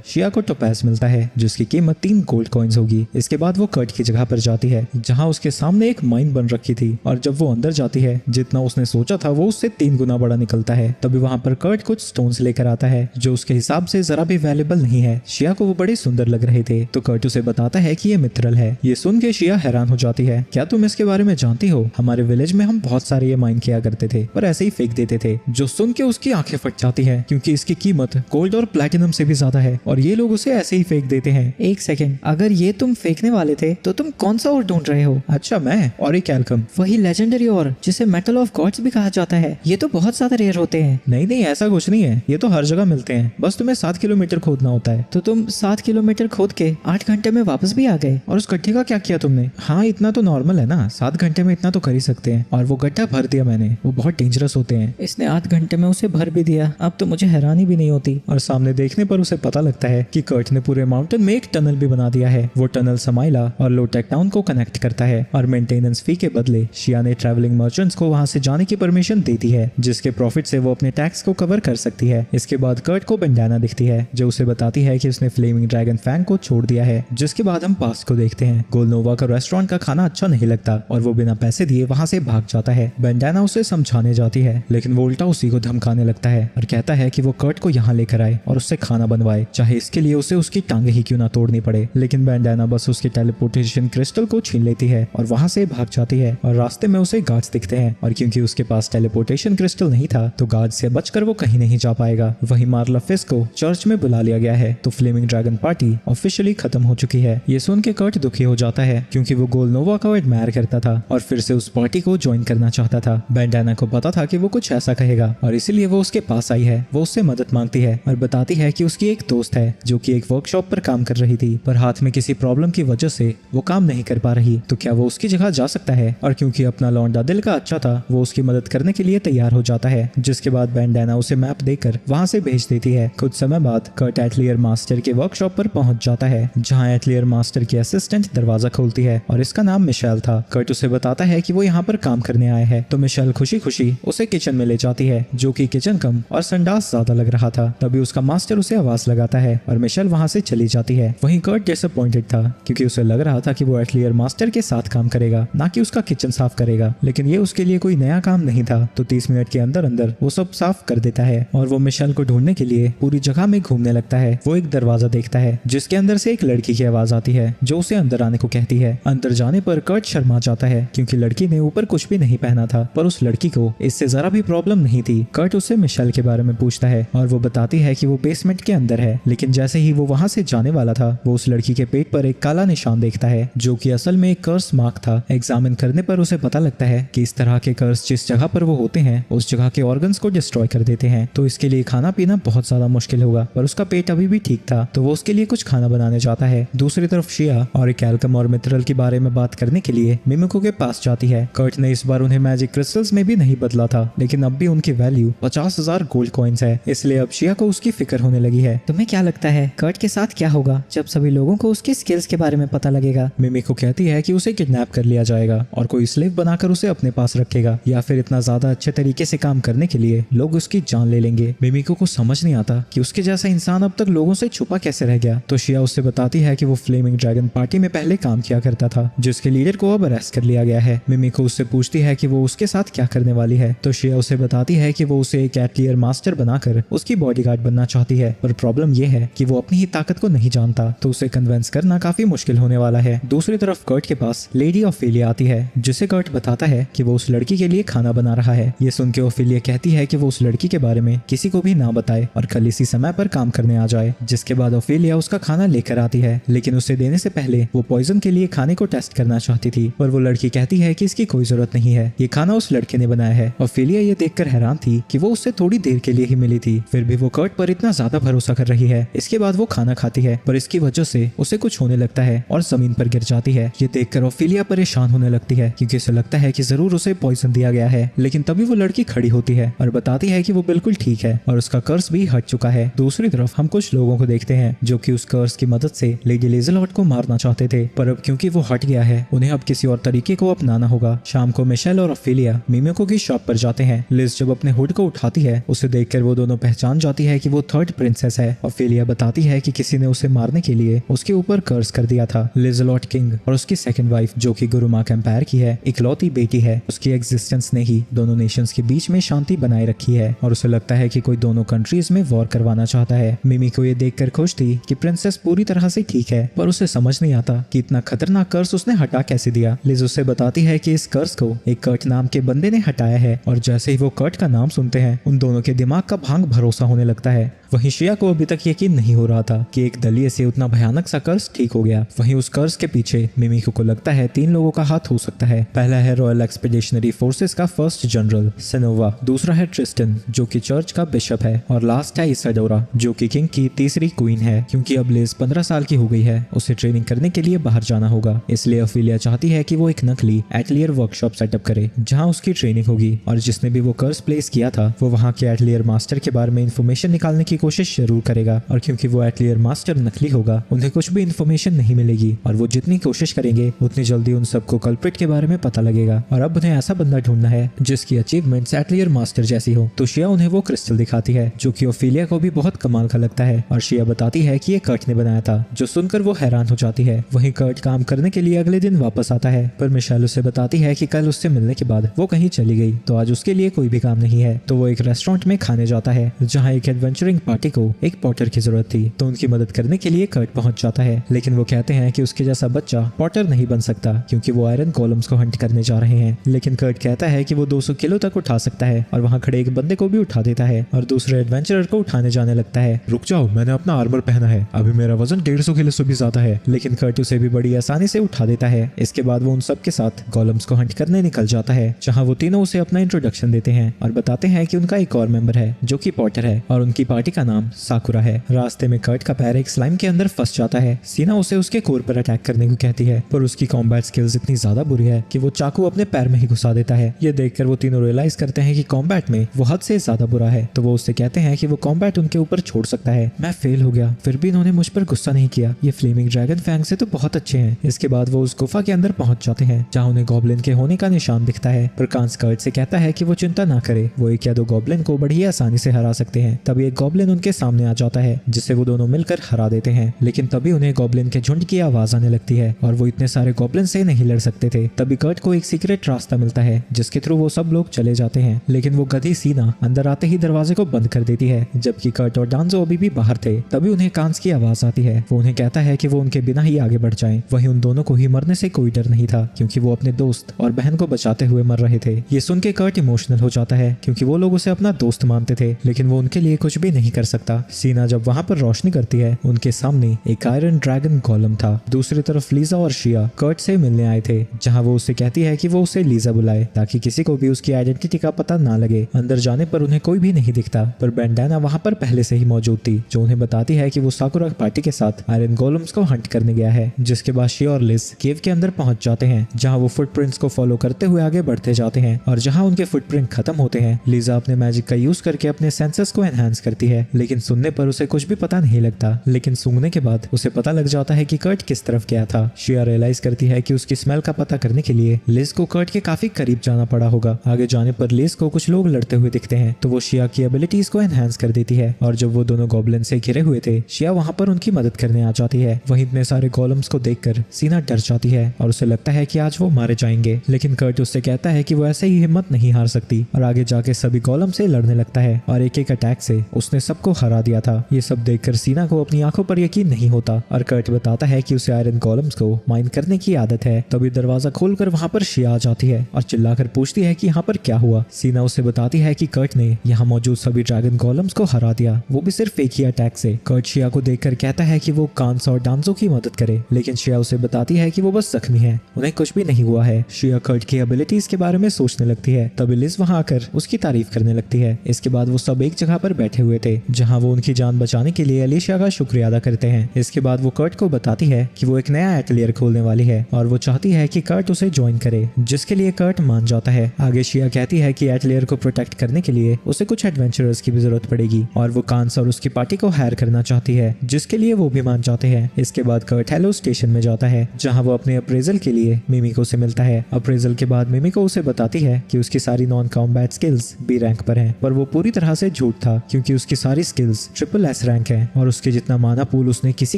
शिया को टोपैज मिलता है जिसकी कीमत 3 गोल्ड कॉइन्स होगी। इसके बाद वो कर्ट की जगह पर जाती है जहाँ उसके सामने एक माइन बन रखी थी, और जब वो अंदर जाती है जितना उसने सोचा था वो उससे 3 गुना बड़ा निकलता है। तभी वहाँ पर कर्ट कुछ स्टोन्स लेकर आता है जो उसके हिसाब से जरा भी वैल्यूएबल नहीं है। शिया को वो बड़े सुंदर लग रहे थे तो कर्ट उसे बताता है कि ये मित्रल है। ये सुन के शिया हैरान हो जाती है, क्या तुम इसके बारे में जानती हो? हमारे विलेज में हम बहुत सारे ये माइन किया करते थे पर ऐसे ही फेंक देते थे। जो सुन के उसकी आंखें फट जाती है क्योंकि इसकी कीमत गोल्ड और प्लैटिनम से भी ज्यादा है और ये लोग उसे ऐसे ही फेंक देते हैं। एक सेकंड, अगर ये तुम फेंकने वाले थे तो तुम कौन सा और ढूंढ रहे हो? अच्छा, मैं और एक एल्कम। वही लेजेंडरी और जिसे मेटल ऑफ गॉड्स भी कहा जाता है। ये तो बहुत ज्यादा रेयर होते हैं। नहीं नहीं, ऐसा कुछ नहीं है, ये तो हर जगह मिलते हैं, बस तुम्हें 7 किलोमीटर खोदना होता है। तो तुम 7 किलोमीटर खोद के 8 घंटे में वापस भी आ गए। और उस गड्ढे का क्या किया तुमने? हाँ, इतना तो नॉर्मल है ना, 7 घंटे में इतना तो कर ही सकते हैं। और वो गड्ढा भर दिया मैंने, वो बहुत डेंजरस होते हैं। इसने 8 घंटे में उसे भर भी दिया, अब तो मुझे हैरानी भी नहीं होती। और सामने देखने पर उसे पता लगता है कि कर्ट ने पूरे माउंटेन में एक टनल भी बना दिया है। वो टनल समाइला और लोटेक टाउन को कनेक्ट करता है और मेंटेनेंस फी के बदले शिया ने ट्रैवलिंग मर्चेंट्स को वहां से जाने की परमिशन दे दी है जिसके प्रॉफिट से वो अपने टैक्स को कवर कर सकती है। इसके बाद कर्ट को बेंडाना दिखती है जो उसे बताती है कि उसने फ्लेमिंग ड्रैगन फैंग को छोड़ दिया है। जिसके बाद हम पास्ट को देखते हैं। गोलनोवा का रेस्टोरेंट का खाना अच्छा नहीं लगता और वो बिना पैसे दिए वहां से भाग जाता है। बेंडाना उसे समझाने जाती है लेकिन वो उल्टा उसी को धमकाने लगता है और कहता है कि वो कर्ट को यहाँ लेकर आए और उससे खाना बनवाए, चाहे इसके लिए उसे उसकी टांगे ही क्यों ना तोड़नी पड़े। लेकिन बेंडाना बस उसके टेलीपोर्टेशन क्रिस्टल को छीन लेती है और वहां से भाग जाती है। और रास्ते में उसे गार्ड्स दिखते हैं और क्योंकि उसके पास टेलीपोर्टेशन क्रिस्टल नहीं था तो गार्ड से बचकर वो कहीं नहीं जा पाएगा। वहीं मार्ला फिस को चर्च में बुला लिया गया है तो फ्लेमिंग ड्रैगन पार्टी ऑफिशियली खत्म हो चुकी है। ये सुन के कर्ट दुखी हो जाता है क्योंकि वो गोलनोवा को एडमायर करता था और फिर से उस पार्टी को ज्वाइन करना चाहता था। बेंडाना को पता था कि वो कुछ ऐसा कहेगा और इसीलिए वो उसके पास आई है। वो उससे मदद मांगती है और बताती है कि उसकी एक दोस्त है जो कि एक वर्कशॉप पर काम कर रही थी पर हाथ में किसी प्रॉब्लम की वजह से वो काम नहीं कर पा रही, तो क्या वो उसकी जगह जा सकता है। और क्योंकि अपना लौंडा दिल का अच्छा था वो उसकी मदद करने के लिए तैयार हो जाता है। जिसके बाद बेंडाना उसे मैप देकर वहां से भेज देती है। कुछ समय बाद कर्ट एटलियर मास्टर के वर्कशॉप पर पहुंच जाता है जहां एटलियर मास्टर की असिस्टेंट दरवाजा खोलती है और इसका नाम मिशेल था। कर्ट उसे बताता है कि वो यहाँ पर काम करने आया है तो मिशेल खुशी खुशी उसे किचन में ले जाती है जो कि किचन कम और संडास ज्यादा लग रहा था। तभी उसका मास्टर उसे आवाज लगाता है और मिशेल वहां से चली जाती है। वहीं कर्ट डिसअपॉइंटेड था क्योंकि उसे लग रहा था कि वो एटलियर मास्टर के साथ काम करेगा ना कि उसका किचन साफ करेगा, लेकिन ये उसके लिए कोई नया काम नहीं था तो 30 मिनट के अंदर अंदर वो सब साफ कर देता है और वो मिशेल को ढूंढने के लिए पूरी जगह में घूमने लगता है। वो एक दरवाजा देखता है जिसके अंदर से एक लड़की की आवाज आती है जो उसे अंदर आने को कहती है। अंदर जाने पर कर्ट शर्मा जाता है क्योंकि लड़की ने ऊपर कुछ भी नहीं पहना था पर उस लड़की को इससे जरा भी प्रॉब्लम नहीं थी। कर्ट उससे मिशेल के बारे में पूछता है और वो बताती है कि वो बेसमेंट के अंदर है, लेकिन जैसे ही वो वहां से जाने वाला था वो उस लड़की के पेट पर एक काला निशान देखता है जो कि असल में एक कर्स मार्क था। एग्जामिन करने पर उसे पता लगता है कि इस तरह के कर्स जिस जगह पर वो होते हैं उस जगह के ऑर्गन्स को डिस्ट्रॉय कर देते हैं, तो इसके लिए खाना पीना बहुत ज्यादा मुश्किल होगा। पर उसका पेट अभी भी ठीक था तो वो उसके लिए कुछ खाना बनाने जाता है। दूसरी तरफ शिया और एक एल्कम और मित्रल के बारे में बात करने के लिए मिमिको के पास जाती है। कर्ट ने इस बार उन्हें मैजिक क्रिस्टल्स में भी नहीं बदला था लेकिन अब भी उनकी वैल्यू 50,000 गोल्ड कॉइन्स है, इसलिए अब शिया को उसकी फिक्र होने लगी है। तुम्हें क्या लगता है कर्ट के साथ क्या होगा जब सभी लोगों को उसके स्किल्स के बारे में पता लगेगा? मिमिको कहती है कि उसे किडनैप कर लिया जाएगा और कोई स्लेव बनाकर उसे अपने पास रखेगा या फिर इतना ज्यादा अच्छे तरीके से काम करने के लिए लोग उसकी जान ले लेंगे। मिमिको को समझ नहीं आता कि उसके जैसा इंसान अब तक लोगों से छुपा कैसे रह गया, तो शिया उससे बताती है कि वो फ्लेमिंग ड्रैगन पार्टी में पहले काम किया करता था जिसके लीडर को अब अरेस्ट कर लिया गया है। मिमिको उससे पूछती है कि वो उसके साथ क्या करने वाली है तो शिया उसे बताती है कि वो उसे एक एटलियर मास्टर बनाकर उसकी बॉडीगार्ड बनना चाहती है, पर प्रॉब्लम ये है कि वो अपनी ही ताकत को नहीं जानता तो उसे कन्विंस करना काफी मुश्किल होने वाला है। दूसरी तरफ कर्ट के पास लेडी ऑफेलिया आती है जिसे कर्ट बताता है कि वो उस लड़की के लिए खाना बना रहा है। ये सुन के ऑफेलिया कहती है कि वो उस लड़की के बारे में किसी को भी ना बताए और कल इसी समय पर काम करने आ जाए। जिसके बाद ऑफेलिया उसका खाना लेकर आती है लेकिन उसे देने से पहले वो पॉइजन के लिए खाने को टेस्ट करना चाहती थी, पर वो लड़की कहती है कि इसकी कोई जरूरत नहीं है, ये खाना उस लड़के ने बनाया है। ऑफेलिया ये देखकर हैरान थी कि वो उससे थोड़ी देर के लिए ही मिली थी, फिर भी वो कर्ट पर इतना ज्यादा भरोसा कर रही है। इसके बाद वो खाना खाती है पर इसकी वजह से उसे कुछ होने लगता है और जमीन पर गिर जाती है। ये देखकर ऑफेलिया परेशान होने लगती है क्योंकि उसे लगता है कि जरूर उसे पॉइजन दिया गया है, लेकिन तभी वो लड़की खड़ी होती है और बताती है कि वो बिल्कुल ठीक है और उसका कर्स भी हट चुका है। दूसरी तरफ हम कुछ लोगों को देखते हैं जो कि उस कर्स की मदद से लेडी लेज़लॉट को मारना चाहते थे, पर अब क्योंकि वो हट गया है उन्हें अब किसी और तरीके को अपनाना होगा। शाम को मिशेल और ऑफेलिया मिमिको की शॉप पर जाते हैं। लिज जब अपने हुड को उठाती है उसे देखकर वो दोनों पहचान जाती है कि वो थर्ड प्रिंसेस है। ऑफेलिया बताती है कि किसी ने उसे मारने के लिए उसके ऊपर कर्स कर दिया था। लिजलॉट किंग और उसकी सेकंड वाइफ, जो कि गुरुमाक एम्पायर की है, इकलौती बेटी है, उसकी एग्जिस्टेंस ने ही दोनों नेशंस के बीच में शांति बनाए रखी है और उसे लगता है कि कोई दोनों कंट्रीज में वॉर करवाना चाहता है। मिमी को ये देखकर खुश थी कि प्रिंसेस पूरी तरह से ठीक है, पर उसे समझ नहीं आता कि इतना खतरनाक कर्स उसने हटा कैसे दिया। लिज उसे बताती है कि इस कर्स को एक कर्ट नाम के बंदे ने हटाया है और जैसे ही वो कर्ट का नाम सुनते हैं उन दोनों के दिमाग का भांग भरोसा होने लगता है। वहीं शिया को अभी तक यकीन नहीं हो रहा था कि एक दलिये से उतना भयानक सा कर्स ठीक हो गया। वहीं उस कर्स के पीछे मिमिको को लगता है 3 लोगों का हाथ हो सकता है। पहला है रॉयल एक्सपीडिशनरी फोर्सेस का फर्स्ट जनरल सेनोवा, दूसरा है ट्रिस्टन जो कि चर्च का बिशप है और लास्ट है इसाडोरा जो कि किंग की तीसरी क्वीन है। क्योंकि अब लिज 15 साल की हो गई है, उसे ट्रेनिंग करने के लिए बाहर जाना होगा, इसलिए ऑफेलिया चाहती है कि वो एक नकली एटलियर वर्कशॉप सेटअप करे जहाँ उसकी ट्रेनिंग होगी और जिसने भी वो कर्स प्लेस किया था वो वहाँ के एटलियर मास्टर के बारे में इंफॉर्मेशन निकालने की कोशिश जरूर करेगा। और क्योंकि वो एटलियर मास्टर नकली होगा, उन्हें कुछ भी इंफॉर्मेशन नहीं मिलेगी और वो जितनी कोशिश करेंगे उतनी जल्दी उन सबको कल्प्रिट के बारे में पता लगेगा। और अब उन्हें ऐसा बंदा ढूंढना है जिसकी अचीवमेंट्स एटलियर मास्टर जैसी हो। तो शिया उन्हें वो क्रिस्टल दिखाती है जो कि ओफेलिया को भी बहुत कमाल का लगता है और शिया बताती है कि ये कर्ट ने बनाया था, जो सुनकर वो हैरान हो जाती है। वहीं कर्ट काम करने के लिए अगले दिन वापस आता है, पर मिशेल उसे बताती है कि कल उससे मिलने के बाद वो कहीं चली गई तो आज उसके लिए कोई भी काम नहीं है। तो वो एक रेस्टोरेंट में खाने जाता है जहाँ एक एडवेंचरिंग पार्टी को एक पॉटर की जरूरत थी, तो उनकी मदद करने के लिए कर्ट पहुंच जाता है। लेकिन वो कहते हैं कि उसके जैसा बच्चा पॉटर नहीं बन सकता क्योंकि वो आयरन कॉलम्स को हंट करने जा रहे हैं। लेकिन कर्ट कहता है कि वो 200 किलो तक उठा सकता है और वहाँ खड़े एक बंदे को भी उठा देता है और दूसरे एडवेंचरर को उठाने जाने लगता है। रुक जाओ, मैंने अपना आर्मर पहना है, अभी मेरा वजन 150 किलो से भी ज्यादा है। लेकिन कर्ट उसे भी बड़ी आसानी से उठा देता है। इसके बाद वो उन सब के साथ कॉलम्स को हंट करने निकल जाता है जहाँ वो तीनों उसे अपना इंट्रोडक्शन देते हैं और बताते हैं कि उनका एक और मेंबर है जो कि पॉटर है और उनकी पार्टी का नाम साकुरा है। रास्ते में कर्ट का पैर एक स्लाइम के अंदर फंस जाता है। सीना उसे उसके कोर पर अटैक करने को कहती है, पर उसकी कॉम्बैट स्किल्स इतनी ज्यादा बुरी है कि वो चाकू अपने पैर में ही घुसा देता है। ये देखकर वो तीनों रियलाइज करते हैं कि कॉम्बैट में वो हद से ज्यादा बुरा है, तो वो उससे कहते हैं कि वो कॉम्बैट उनके ऊपर छोड़ सकता है। मैं फेल हो गया, फिर भी इन्होंने मुझ पर गुस्सा नहीं किया। ये फ्लेमिंग ड्रैगन फैंग से तो बहुत अच्छे हैं। इसके बाद वो उस गुफा के अंदर पहुंच जाते हैं जहाँ उन्हें गॉब्लिन के होने का निशान दिखता है, पर कांस कर्ट से कहता है कि वो चिंता ना करे, वो एक या दो गॉब्लिन को बड़ी आसानी से हरा सकते हैं। तभी एक गॉब्लिन उनके सामने आ जाता है जिससे वो दोनों मिलकर हरा देते हैं। लेकिन तभी उन्हें गॉब्लिन के झुंड की आवाज आने लगती है और वो इतने सारे गॉब्लिन से नहीं लड़ सकते थे। तभी कर्ट को एक सीक्रेट रास्ता मिलता है जिसके थ्रू वो सब लोग चले जाते हैं, लेकिन वो गधी सीना अंदर आते ही दरवाजे को बंद कर देती है। जबकि कर्ट और डांजो अभी भी बाहर थे। तभी उन्हें कांस की आवाज आती है। वो उन्हें कहता है कि वो उनके बिना ही आगे बढ़ जाएं। वहीं उन दोनों को ही मरने से कोई डर नहीं था क्योंकि वो अपने दोस्त और बहन को बचाते हुए मर रहे थे। ये सुन के कर्ट इमोशनल हो जाता है क्योंकि वो लोग उसे अपना दोस्त मानते थे, लेकिन वो उनके लिए कुछ भी नहीं कर सकता। सीना जब वहाँ पर रोशनी करती है, उनके सामने एक आयरन ड्रैगन गोलम था। दूसरी तरफ लीजा और शिया कर्ट से मिलने आए थे जहाँ वो उससे कहती है कि वो उसे लीजा बुलाए ताकि किसी को भी उसकी आइडेंटिटी का पता ना लगे। अंदर जाने पर उन्हें कोई भी नहीं दिखता, पर बैंडाना वहाँ पर पहले से ही मौजूद थी जो उन्हें बताती है कि वो साकुरा पार्टी के साथ आयरन गोलम्स को हंट करने गया है। जिसके बाद शिया और लिज केव के अंदर पहुंच जाते हैं जहाँ वो फुटप्रिंट्स को फॉलो करते हुए आगे बढ़ते जाते हैं और जहाँ उनके फुटप्रिंट खत्म होते हैं, लीजा अपने मैजिक का यूज करके अपने सेंसेस को एनहांस करती है। लेकिन सुनने पर उसे कुछ भी पता नहीं लगता, लेकिन सूंघने के बाद उसे पता लग जाता है कि कर्ट किस तरफ गया था। शिया रियलाइज करती है कि उसकी स्मेल का पता करने के लिए लिज को कर्ट के काफी करीब जाना पड़ा होगा। आगे जाने पर लिज को कुछ लोग लड़ते हुए दिखते हैं, तो वो शिया की एबिलिटीज को एनहांस कर देती है और जब वो दोनों गॉब्लिन से घिरे हुए थे, शिया वहाँ पर उनकी मदद करने आ जाती है। वहीं इतने सारे गॉलम्स को देखकर सीना डर जाती है और उसे लगता है कि आज वो मारे जाएंगे, लेकिन कर्ट उससे कहता है कि वो ऐसे ही हिम्मत नहीं हार सकती और आगे जाके सभी गॉलम से लड़ने लगता है और एक एक अटैक से उसने सबको हरा दिया था। ये सब देखकर सीना को अपनी आंखों पर यकीन नहीं होता और कर्ट बताता है कि उसे आयरन गॉलम्स को माइन करने की आदत है। तभी दरवाजा खोलकर वहाँ पर शिया आ जाती है और चिल्लाकर पूछती है कि यहाँ पर क्या हुआ। सीना उसे बताती है कि कर्ट ने यहाँ मौजूद सभी ड्रैगन गॉलम्स को हरा दिया, वो भी सिर्फ एक ही अटैक से। कर्ट शिया को देखकर कहता है कि वो कांस और डांजो की मदद करे, लेकिन शिया उसे बताती है कि वो बस जख्मी है, उन्हें कुछ भी नहीं हुआ है। शिया कर्ट की एबिलिटीज के बारे में सोचने लगती है। तभी लिज वहाँ आकर उसकी तारीफ करने लगती है। इसके बाद वो सब एक जगह पर बैठे हुए थे जहाँ वो उनकी जान बचाने के लिए एलिशिया का शुक्रिया अदा करते हैं। इसके बाद वो कर्ट को बताती है कि वो एक नया एटलियर खोलने वाली है और वो चाहती है कि कर्ट उसे ज्वाइन करे, जिसके लिए कर्ट मान जाता है। आगे शिया कहती है कि एटलियर को प्रोटेक्ट करने के लिए उसे कुछ एडवेंचरर्स की भी जरूरत पड़ेगी और वो कांस और उसकी पार्टी को हायर करना चाहती है, जिसके लिए वो भी मान जाते हैं। इसके बाद कर्ट हेलो स्टेशन में जाता है जहाँ वो अपने अप्रेजल के लिए मिमिको से मिलता है। अप्रेजल के बाद मिमिको उसे बताती है कि उसकी सारी non combat skills B rank पर हैं, पर वो पूरी तरह से झूठ था क्योंकि उसकी सारी स्किल्स ट्रिपल एस रैंक है और उसके जितना माना पूल उसने किसी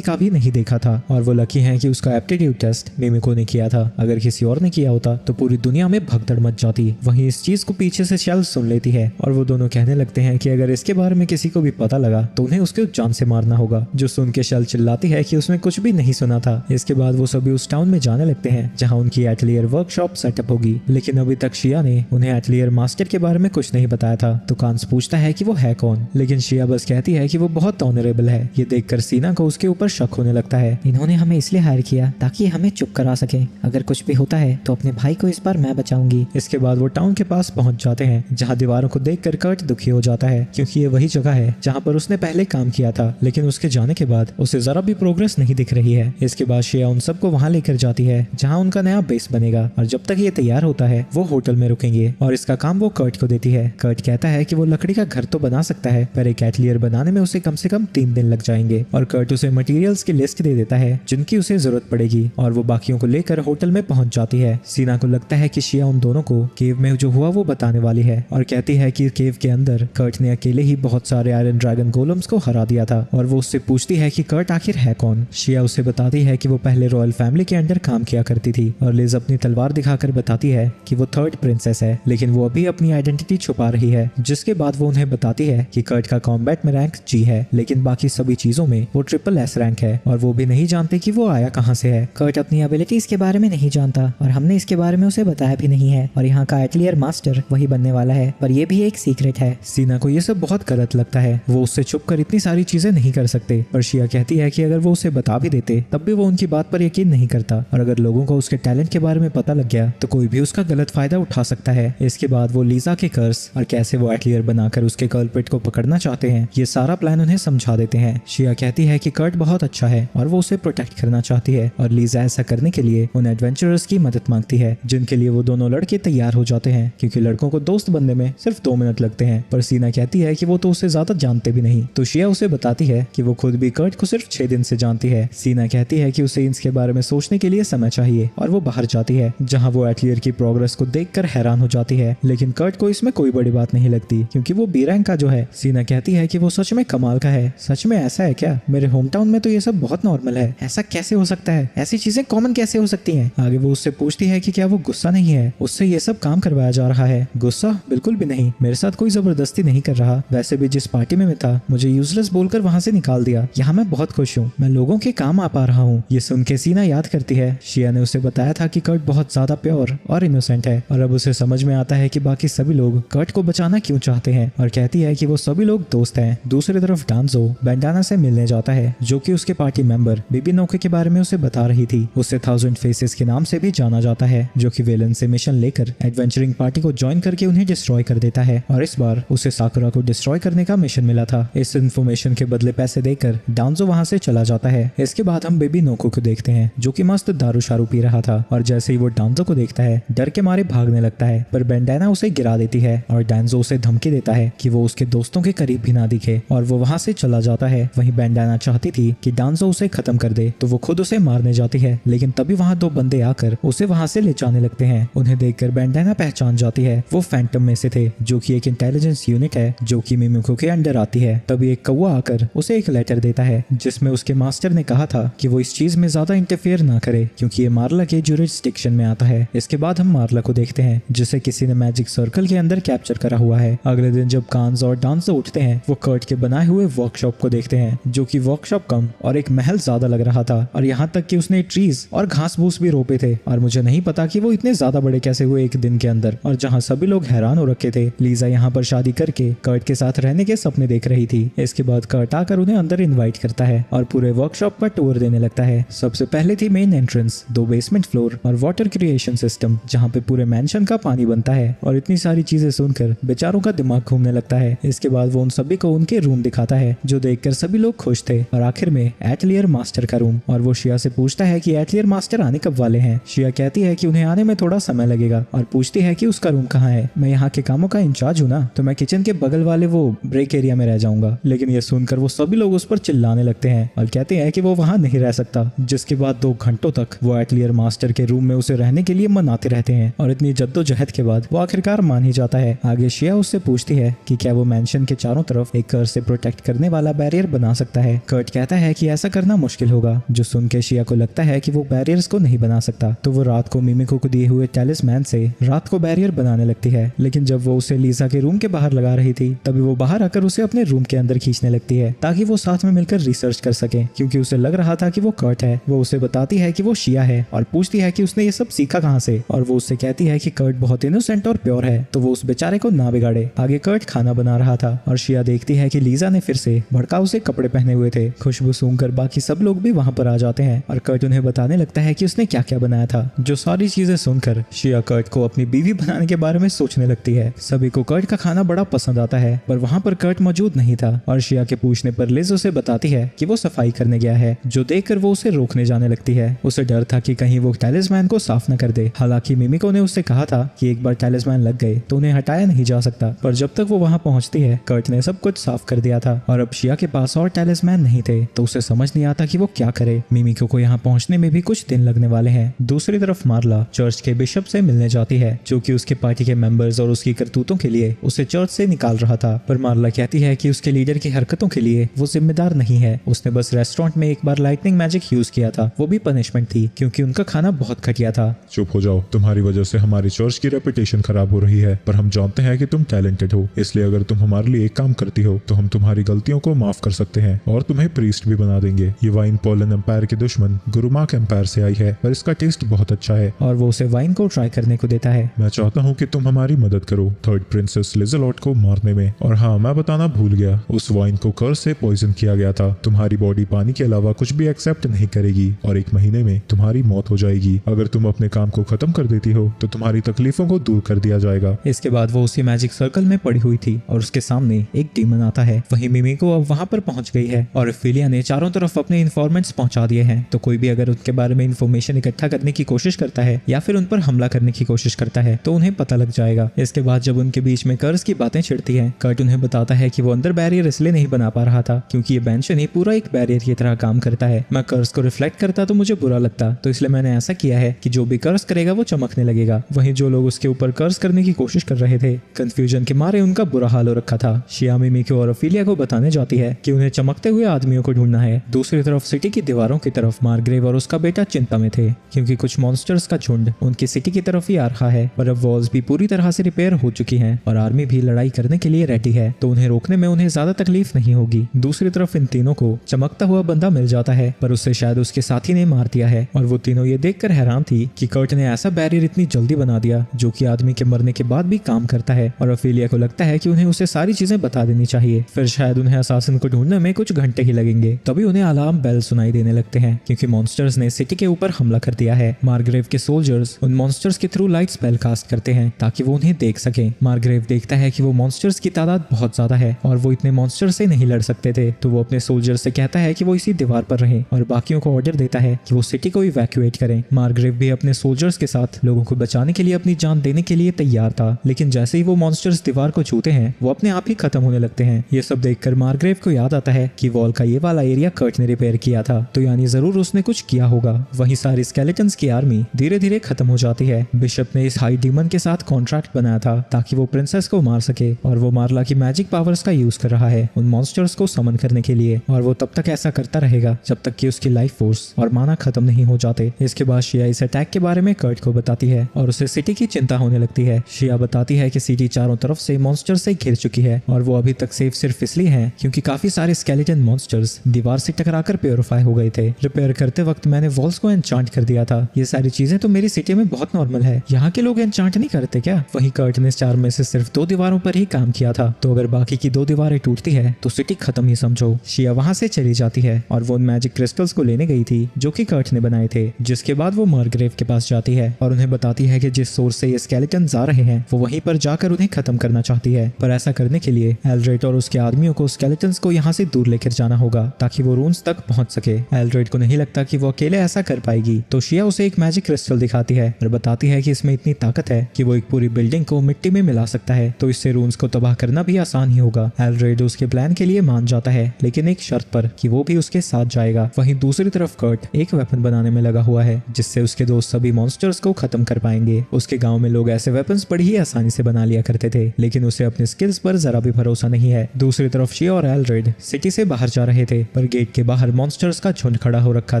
का भी नहीं देखा था। और वो लकी है कि उसका एप्टीट्यूड टेस्ट मिमिको ने किया था, अगर किसी और ने किया होता तो पूरी दुनिया में भगदड़ मच जाती। वहीं इस चीज को पीछे से शेल सुन लेती है और वो दोनों कहने लगते हैं कि अगर इसके बारे में किसी को भी पता लगा तो उन्हें उसके जान से मारना होगा। जो सुन के शेल चिल्लाती है कि उसने कुछ भी नहीं सुना था। इसके बाद वो सभी उस टाउन में जाने लगते हैं जहाँ उनकी एटलियर वर्कशॉप सेटअप होगी, लेकिन अभी तक शिया ने उन्हें एटलियर मास्टर के बारे में कुछ नहीं बताया था। तो कांस पूछता है कि वो है कौन, लेकिन शिया बस कहती है कि वो बहुत ऑनरेबल है। ये देखकर सीना को उसके ऊपर शक होने लगता है। इन्होंने हमें इसलिए हायर किया ताकि हमें चुप करा सके। अगर कुछ भी होता है तो अपने भाई को इस बार मैं बचाऊंगी। इसके बाद वो टाउन के पास पहुंच जाते हैं जहां दीवारों को देखकर कर्ट दुखी हो जाता है क्योंकि ये वही जगह है जहां पर उसने पहले काम किया था, लेकिन उसके जाने के बाद उसे जरा भी प्रोग्रेस नहीं दिख रही है। इसके बाद शिया उन सबको वहां लेकर जाती है जहां उनका नया बेस बनेगा और जब तक ये तैयार होता है वो होटल में रुकेंगे और इसका काम वो कर्ट को देती है। कर्ट कहता है कि वो लकड़ी का घर तो बना सकता है पर एक एटलियर बनाने में उसे कम से कम 3 दिन लग जाएंगे और कर्ट उसे मटेरियल्स की लिस्ट दे देता है जिनकी उसे जरूरत पड़ेगी और वो बाकियों को लेकर होटल में पहुंच जाती है। सीना को लगता है कि शिया उन दोनों को केव में जो हुआ वो बताने वाली है और कहती है कि केव के अंदर कर्ट ने अकेले ही बहुत सारे आयरन ड्रैगन गोलम्स को हरा दिया था और वो उससे पूछती है कि कर्ट आखिर है कौन। शिया उसे बताती है कि वो पहले रॉयल फैमिली के अंडर काम किया करती थी और लिज अपनी तलवार दिखाकर बताती है कि वो 3rd प्रिंसेस है, लेकिन वो अभी अपनी आइडेंटिटी छुपा रही है। जिसके बाद वो उन्हें बताती है कि कर्ट का कॉम्बैट में रैंक G है, लेकिन बाकी सभी चीजों में वो ट्रिपल एस रैंक है और वो भी नहीं जानते कि वो आया कहाँ से है। कर्ट अपनी एबिलिटीज के बारे में नहीं जानता और हमने इसके बारे में उसे बताया भी नहीं है और यहाँ का एटलियर मास्टर वही बनने वाला है, पर ये भी एक सीक्रेट है। सीना को ये सब बहुत गलत लगता है। वो उससे छुप कर इतनी सारी चीजें नहीं कर सकते, पर शिया कहती है कि अगर वो उसे बता भी देते तब भी वो उनकी बात पर यकीन नहीं करता और अगर लोगों को उसके टैलेंट के बारे में पता लग गया तो कोई भी उसका गलत फायदा उठा सकता है। इसके बाद वो लीजा के कर्स और कैसे वो एटलियर बनाकर उसके कल्प्रिट को पकड़ना चाहते हैं ये सारा प्लान उन्हें समझा देते हैं। शिया कहती है कि कर्ट बहुत अच्छा है और वो उसे प्रोटेक्ट करना चाहती है और लीजा ऐसा करने के लिए उन एडवेंचरर्स की मदद मांगती है जिनके लिए वो दोनों लड़के तैयार हो जाते हैं क्योंकि लड़कों को दोस्त बनने में सिर्फ 2 मिनट लगते हैं। पर सीना कहती है कि वो तो उसे ज्यादा जानते भी नहीं, तो शिया उसे बताती है कि वो खुद भी कर्ट को सिर्फ 6 दिन से जानती है। सीना कहती है कि उसे इसके बारे में सोचने के लिए समय चाहिए और वो बाहर जाती है जहाँ वो एटलियर की प्रोग्रेस को देखकर हैरान हो जाती है, लेकिन कर्ट को इसमें कोई बड़ी बात नहीं लगती क्योंकि वो बी रैंक का जो है। सीना कहती है कि वो सच में कमाल का है। सच में ऐसा है क्या? मेरे होम टाउन में तो ये सब बहुत नॉर्मल है, ऐसा कैसे हो सकता है? ऐसी चीजें कॉमन कैसे हो सकती हैं? आगे वो उससे पूछती है कि क्या वो गुस्सा नहीं है, उससे ये सब काम करवाया जा रहा है। गुस्सा? बिल्कुल भी नहीं, मेरे साथ कोई जबरदस्ती नहीं कर रहा। वैसे भी जिस पार्टी में मैं था मुझे यूजलेस बोलकर वहां से निकाल दिया। यहाँ मैं बहुत खुश हूँ, मैं लोगों के काम आ पा रहा हूँ। ये सुन के सीना याद करती है शिया ने उसे बताया था कि कर्ट बहुत ज्यादा प्योर और इनोसेंट है और अब उसे समझ में आता है कि बाकी सभी लोग कर्ट को बचाना क्यों चाहते हैं और कहती है कि वो सभी लोग दोस्त हैं। दूसरी तरफ डांजो बैंडाना से मिलने जाता है जो कि उसके पार्टी मेंबर बेबी नोके के बारे में उसे बता रही थी। उसे 1000 फेसेस के नाम से भी जाना जाता है जो कि वेलन से मिशन लेकर एडवेंचरिंग पार्टी को ज्वाइन करके उन्हें डिस्ट्रॉय कर देता है और इस बार उसे साकुरा को डिस्ट्रॉय करने का मिशन मिला था। इस इन्फॉर्मेशन के बदले पैसे देकर डांजो वहां से चला जाता है। इसके बाद हम बेबी नोको को देखते हैं जो कि मस्त दारू शारू पी रहा था और जैसे ही वो डांजो को देखता है डर के मारे भागने लगता है, पर बैंडाना उसे गिरा देती है और डांजो उसे धमकी देता है कि वो उसके दोस्तों के करीब भी ना दिखे और वो वहां से चला जाता है। वहीं बैंडाना चाहती थी कि डांजो उसे खत्म कर दे तो वो खुद उसे मारने जाती है, लेकिन तभी वहां 2 बंदे आकर उसे वहां से ले जाने लगते हैं। उन्हें देखकर बैंडाना पहचान जाती है, वो फैंटम में से थे जो कि एक इंटेलिजेंस यूनिट है जो कि मिमिको के अंडर आती है। तभी एक कौवा आकर उसे एक लेटर देता है जिसमें उसके मास्टर ने कहा था कि वो इस चीज में ज्यादा इंटरफेयर ना करे क्योंकि ये मार्ला के जुरिस्डिक्शन में आता है। इसके बाद हम मार्ला को देखते हैं जिसे किसी ने मैजिक सर्कल के अंदर कैप्चर करा हुआ है। अगले दिन जब कांस और डांसो उठते हैं वो कर्ट के बनाए हुए वर्कशॉप को देखते हैं जो कि वर्कशॉप कम और एक महल ज्यादा लग रहा था और यहाँ तक कि उसने ट्रीज और घास फूस भी रोपे थे और मुझे नहीं पता कि वो इतने ज्यादा बड़े कैसे हुए एक दिन के अंदर। और जहाँ सभी लोग हैरान हो रखे थे, लीजा यहाँ पर शादी करके कर्ट के साथ रहने के सपने देख रही थी। इसके बाद कर्ट आकर उन्हें अंदर इन्वाइट करता है और पूरे वर्कशॉप का टूर देने लगता है। सबसे पहले थी मेन एंट्रेंस, 2 बेसमेंट फ्लोर और वाटर क्रिएशन सिस्टम जहाँ पे पूरे मैंशन का पानी बनता है और इतनी सारी चीजें सुनकर बेचारों का दिमाग घूमने लगता है। इसके बाद वो उन सभी सभी को उनके रूम दिखाता है, जो देखकर सभी लोग खुश थे। और आखिर में एटलियर मास्टर का रूम, और वो शिया से पूछता है कि एटलियर मास्टर आने कब वाले हैं। शिया कहती है कि उन्हें आने में थोड़ा समय लगेगा और पूछती है कि उसका रूम कहाँ है। मैं यहाँ के कामों का इंचार्ज हूँ ना, तो मैं किचन के बगल वाले वो ब्रेक एरिया में रह जाऊंगा। लेकिन ये सुनकर वो सभी लोग उस पर चिल्लाने लगते हैं और कहते हैं कि वो वहाँ नहीं रह सकता। जिसके बाद 2 घंटों तक वो एटलियर मास्टर के रूम में उसे रहने के लिए मनाते रहते हैं और इतनी जद्दोजहद के बाद वो आखिरकार मान ही जाता है। आगे शिया उससे पूछती है कि क्या वो मैंशन के चारों तरफ एक कर्स से प्रोटेक्ट करने वाला बैरियर बना सकता है। कर्ट कहता है कि ऐसा करना मुश्किल होगा, जो सुन के शिया को लगता है कि वो बैरियर्स को नहीं बना सकता। तो वो रात को मिमिको को दिए हुए टैलिस्मैन से रात को बैरियर बनाने लगती है। लेकिन जब वो उसे लीसा के रूम के बाहर लगा रही थी, तभी वो बाहर आकर उसे अपने रूम के अंदर खींचने लगती है ताकि वो साथ में मिलकर रिसर्च कर सके, क्योंकि उसे लग रहा था कि वो कर्ट है। वो उसे बताती है कि वो शिया है और पूछती है कि उसने ये सब सीखा कहाँ से, और वो उससे कहती है कि कर्ट बहुत इनोसेंट और प्योर है, तो वो उस बेचारे को ना बिगाड़े। आगे कर्ट खाना बना रहा था और शिया देखती है कि लीजा ने फिर से भड़काऊ से कपड़े पहने हुए थे। खुशबू सूंघकर बाकी सब लोग भी वहां पर आ जाते हैं और कर्ट उन्हें बताने लगता है कि उसने क्या क्या बनाया था। जो सारी चीजें सुनकर शिया कर्ट को अपनी बीवी बनाने के बारे में सोचने लगती है। सभी को कर्ट का खाना बड़ा पसंद आता है, पर वहां पर कर्ट मौजूद नहीं था और शिया के पूछने पर लिज उसे बताती है कि वो सफाई करने गया है, जो देखकर वो उसे रोकने जाने लगती है। उसे डर था कि कहीं वो टैलिस्मैन को साफ न कर दे। हालांकि मिमिको ने उससे कहा था कि एक बार टैलिस्मैन लग गए तो उन्हें हटाया नहीं जा सकता, पर जब तक वो वहां पहुंचती है कर्ट ने सब कुछ साफ कर दिया था और अब शिया के पास और टैलिस्मैन नहीं थे, तो उसे समझ नहीं आता कि वो क्या करे। मिमिको को यहाँ पहुंचने में भी कुछ दिन लगने वाले हैं। दूसरी तरफ मार्ला चर्च के बिशप से मिलने जाती है, जो कि उसके पार्टी के मेंबर्स और उसकी करतूतों के लिए उसे चर्च से निकाल रहा था। पर मार्ला कहती है कि उसके लीडर की हरकतों के लिए वो जिम्मेदार नहीं है। उसने बस रेस्टोरेंट में एक बार लाइटनिंग मैजिक यूज किया था, वो भी पनिशमेंट थी क्योंकि उनका खाना बहुत घटिया था। चुप हो जाओ, तुम्हारी वजह से हमारी चर्च की रेपुटेशन खराब हो रही है, पर हम जानते हैं कि तुम टैलेंटेड हो, इसलिए अगर तुम हमारे लिए एक काम करती हो तो हम तुम्हारी गलतियों को माफ कर सकते हैं और तुम्हें प्रीस्ट भी बना देंगे। ये वाइन पोलन एम्पायर के दुश्मन गुरुमाक एम्पायर से आई है, पर इसका टेस्ट बहुत अच्छा है। और वो उसे वाइन को ट्राई करने को देता है। मैं चाहता हूँ कि तुम हमारी मदद करो थर्ड प्रिंसेस लिज़लॉट को मारने में। और हाँ, मैं बताना भूल गया, उस वाइन को कर्स से पॉइजन किया गया था। तुम्हारी बॉडी पानी के अलावा कुछ भी एक्सेप्ट नहीं करेगी और 1 महीने में तुम्हारी मौत हो जाएगी। अगर तुम अपने काम को खत्म कर देती हो तो तुम्हारी तकलीफों को दूर कर दिया जाएगा। इसके बाद वो उसी मैजिक सर्कल में पड़ी हुई थी और उसके सामने एक डीमन आता है। वहीं मिमिको अब वहां पर पहुंच गई है और फिलिया ने चारों तरफ अपने इन्फॉर्मेंट्स पहुंचा दिए हैं, तो कोई भी अगर उनके बारे में इन्फॉर्मेशन इकट्ठा करने की कोशिश करता है या फिर उन पर हमला करने की कोशिश करता है तो उन्हें पता लग जाएगा। इसके बाद जब उनके बीच में कर्स की बातें छिड़ती हैं, कर्ट उन्हें बताता है कि वो अंदर बैरियर इसलिए नहीं बना पा रहा था क्योंकि ये बेंशन ही पूरा एक बैरियर की तरह काम करता है। मैं कर्स को रिफ्लेक्ट करता तो मुझे बुरा लगता, तो इसलिए मैंने ऐसा किया है कि जो भी कर्स करेगा वो चमकने लगेगा। वहीं जो लोग उसके ऊपर कर्स करने की कोशिश कर रहे थे, कंफ्यूजन के मारे उनका बुरा हाल हो रखा था। शिया मिमिको और ओफिलिया को बताने जाती है कि उन्हें चमकते हुए आदमियों को ढूंढना है। दूसरी तरफ सिटी की दीवारों की तरफ मार्ग्रेव और उसका बेटा चिंता में थे क्योंकि कुछ मॉन्स्टर्स का झुंड उनकी सिटी की तरफ ही आ रहा है। पर अब वॉल्स भी पूरी तरह से रिपेयर हो चुकी हैं और आर्मी भी लड़ाई करने के लिए रेडी है, तो उन्हें रोकने में उन्हें ज्यादा तकलीफ नहीं होगी। दूसरी तरफ इन तीनों को चमकता हुआ बंदा मिल जाता है, पर उससे शायद उसके साथी ने मार दिया है और वो तीनों ये देखकर हैरान थी कि कर्ट ने ऐसा बैरियर इतनी जल्दी बना दिया जो कि आदमी के मरने के बाद भी काम करता है। और ओफिलिया को लगता है कि उन्हें उसे सारी चीजें बता देनी चाहिए, फिर शायद उन्हें असासिन को ढूंढने में कुछ घंटे ही लगेंगे। तभी उन्हें अलार्म बेल सुनाई देने लगते हैं क्योंकि मॉन्स्टर्स ने सिटी के ऊपर हमला कर दिया है। मार्ग्रेव के सोल्जर्स उन मॉन्स्टर्स के थ्रू लाइट स्पेल कास्ट करते हैं ताकि वो उन्हें देख सके। मार्ग्रेव देखता है कि वो मॉन्स्टर्स की तादाद बहुत ज्यादा है और वो इतने मॉन्स्टर से नहीं लड़ सकते थे, तो वो अपने सोल्जर से कहता है कि वो इसी दीवार पर रहें और बाकियों को ऑर्डर देता है कि वो सिटी को इवैक्यूएट करें। मार्ग्रेव भी अपने सोल्जर्स के साथ लोगों को बचाने के लिए अपनी जान देने के लिए तैयार था, लेकिन जैसे ही वो मॉन्स्टर्स दीवार को छूते हैं वो अपने आप ही खत्म होने लगते हैं। ये सब देखकर मार्ग्रेव को याद आता है कि वॉल का ये वाला एरिया कर्ट ने रिपेयर किया था, तो यानी जरूर उसने कुछ किया होगा। वहीं सारी स्केलेटन्स की आर्मी धीरे धीरे खत्म हो जाती है। बिशप ने इस हाई डीमन के साथ कॉन्ट्रैक्ट बनाया था ताकि वो प्रिंसेस को मार सके और वो मार्ला की मैजिक पावर्स का यूज कर रहा है उन मॉन्स्टर्स को समन करने के लिए, और वो तब तक ऐसा करता रहेगा जब तक कि उसकी लाइफ फोर्स और माना खत्म नहीं हो जाते। इसके बाद शिया इस अटैक के बारे में कर्ट को बताती है और उसे सिटी की चिंता होने लगती है। शिया बताती है कि सिटी चारों तरफ से मॉन्स्टर से घिर चुकी है और वो अभी तक सेफ सिर्फ इसलिए है क्योंकि काफी सारे स्केलेटन मॉन्स्टर्स दीवार से टकराकर प्योरीफाई हो गए थे। रिपेयर करते वक्त मैंने वॉल्स को एन्चांट कर दिया था। ये सारी चीजें तो मेरी सिटी में बहुत नॉर्मल है, यहाँ के लोग एन्चांट नहीं करते क्या? वहीं कर्ट ने 4 में से सिर्फ 2 दीवारों पर ही काम किया था, तो अगर बाकी की 2 दीवारें टूटती है तो सिटी खत्म ही समझो। शिया वहां से चली जाती है और वो उन मैजिक क्रिस्टल्स को लेने गई थी जो कि कर्ट ने बनाए थे, जिसके बाद वो मार्ग्रेव के पास जाती है और उन्हें बताती है कि जिस सोर्स से ये स्केलेटन्स आ रहे हैं वो वहीं पर जाकर उन्हें खत्म करना चाहती है, पर ऐसा करने के लिए एल्ड्रेड और उसके आदमियों को स्केलेटन्स को यहाँ से दूर लेकर जाना होगा ताकि वो रून्स तक पहुंच सके। एल्ड्रेड को नहीं लगता कि वो अकेले ऐसा कर पाएगी, तो शिया उसे एक मैजिक क्रिस्टल दिखाती है और बताती है कि इसमें इतनी ताकत है कि वो एक पूरी बिल्डिंग को मिट्टी में मिला सकता है, तो इससे रून्स को तबाह करना भी आसान ही होगा। एल्ड्रेड उसके प्लान के लिए मान जाता है, लेकिन एक शर्त पर कि वो भी उसके साथ जाएगा। वहीं दूसरी तरफ कर्ट एक वेपन बनाने में लगा हुआ है जिससे उसके दोस्त सभी मॉन्स्टर्स को खत्म कर पाएंगे। उसके गांव में लोग ऐसे वेपन्स बड़ी ही आसानी से बना लिया करते थे, लेकिन उसे अपने स्किल्स पर जरा भी भरोसा नहीं है। दूसरी तरफ शिया और एल्ड्रेड सिटी से बाहर जा रहे थे, पर गेट के बाहर मॉन्स्टर्स का झुंड खड़ा हो रखा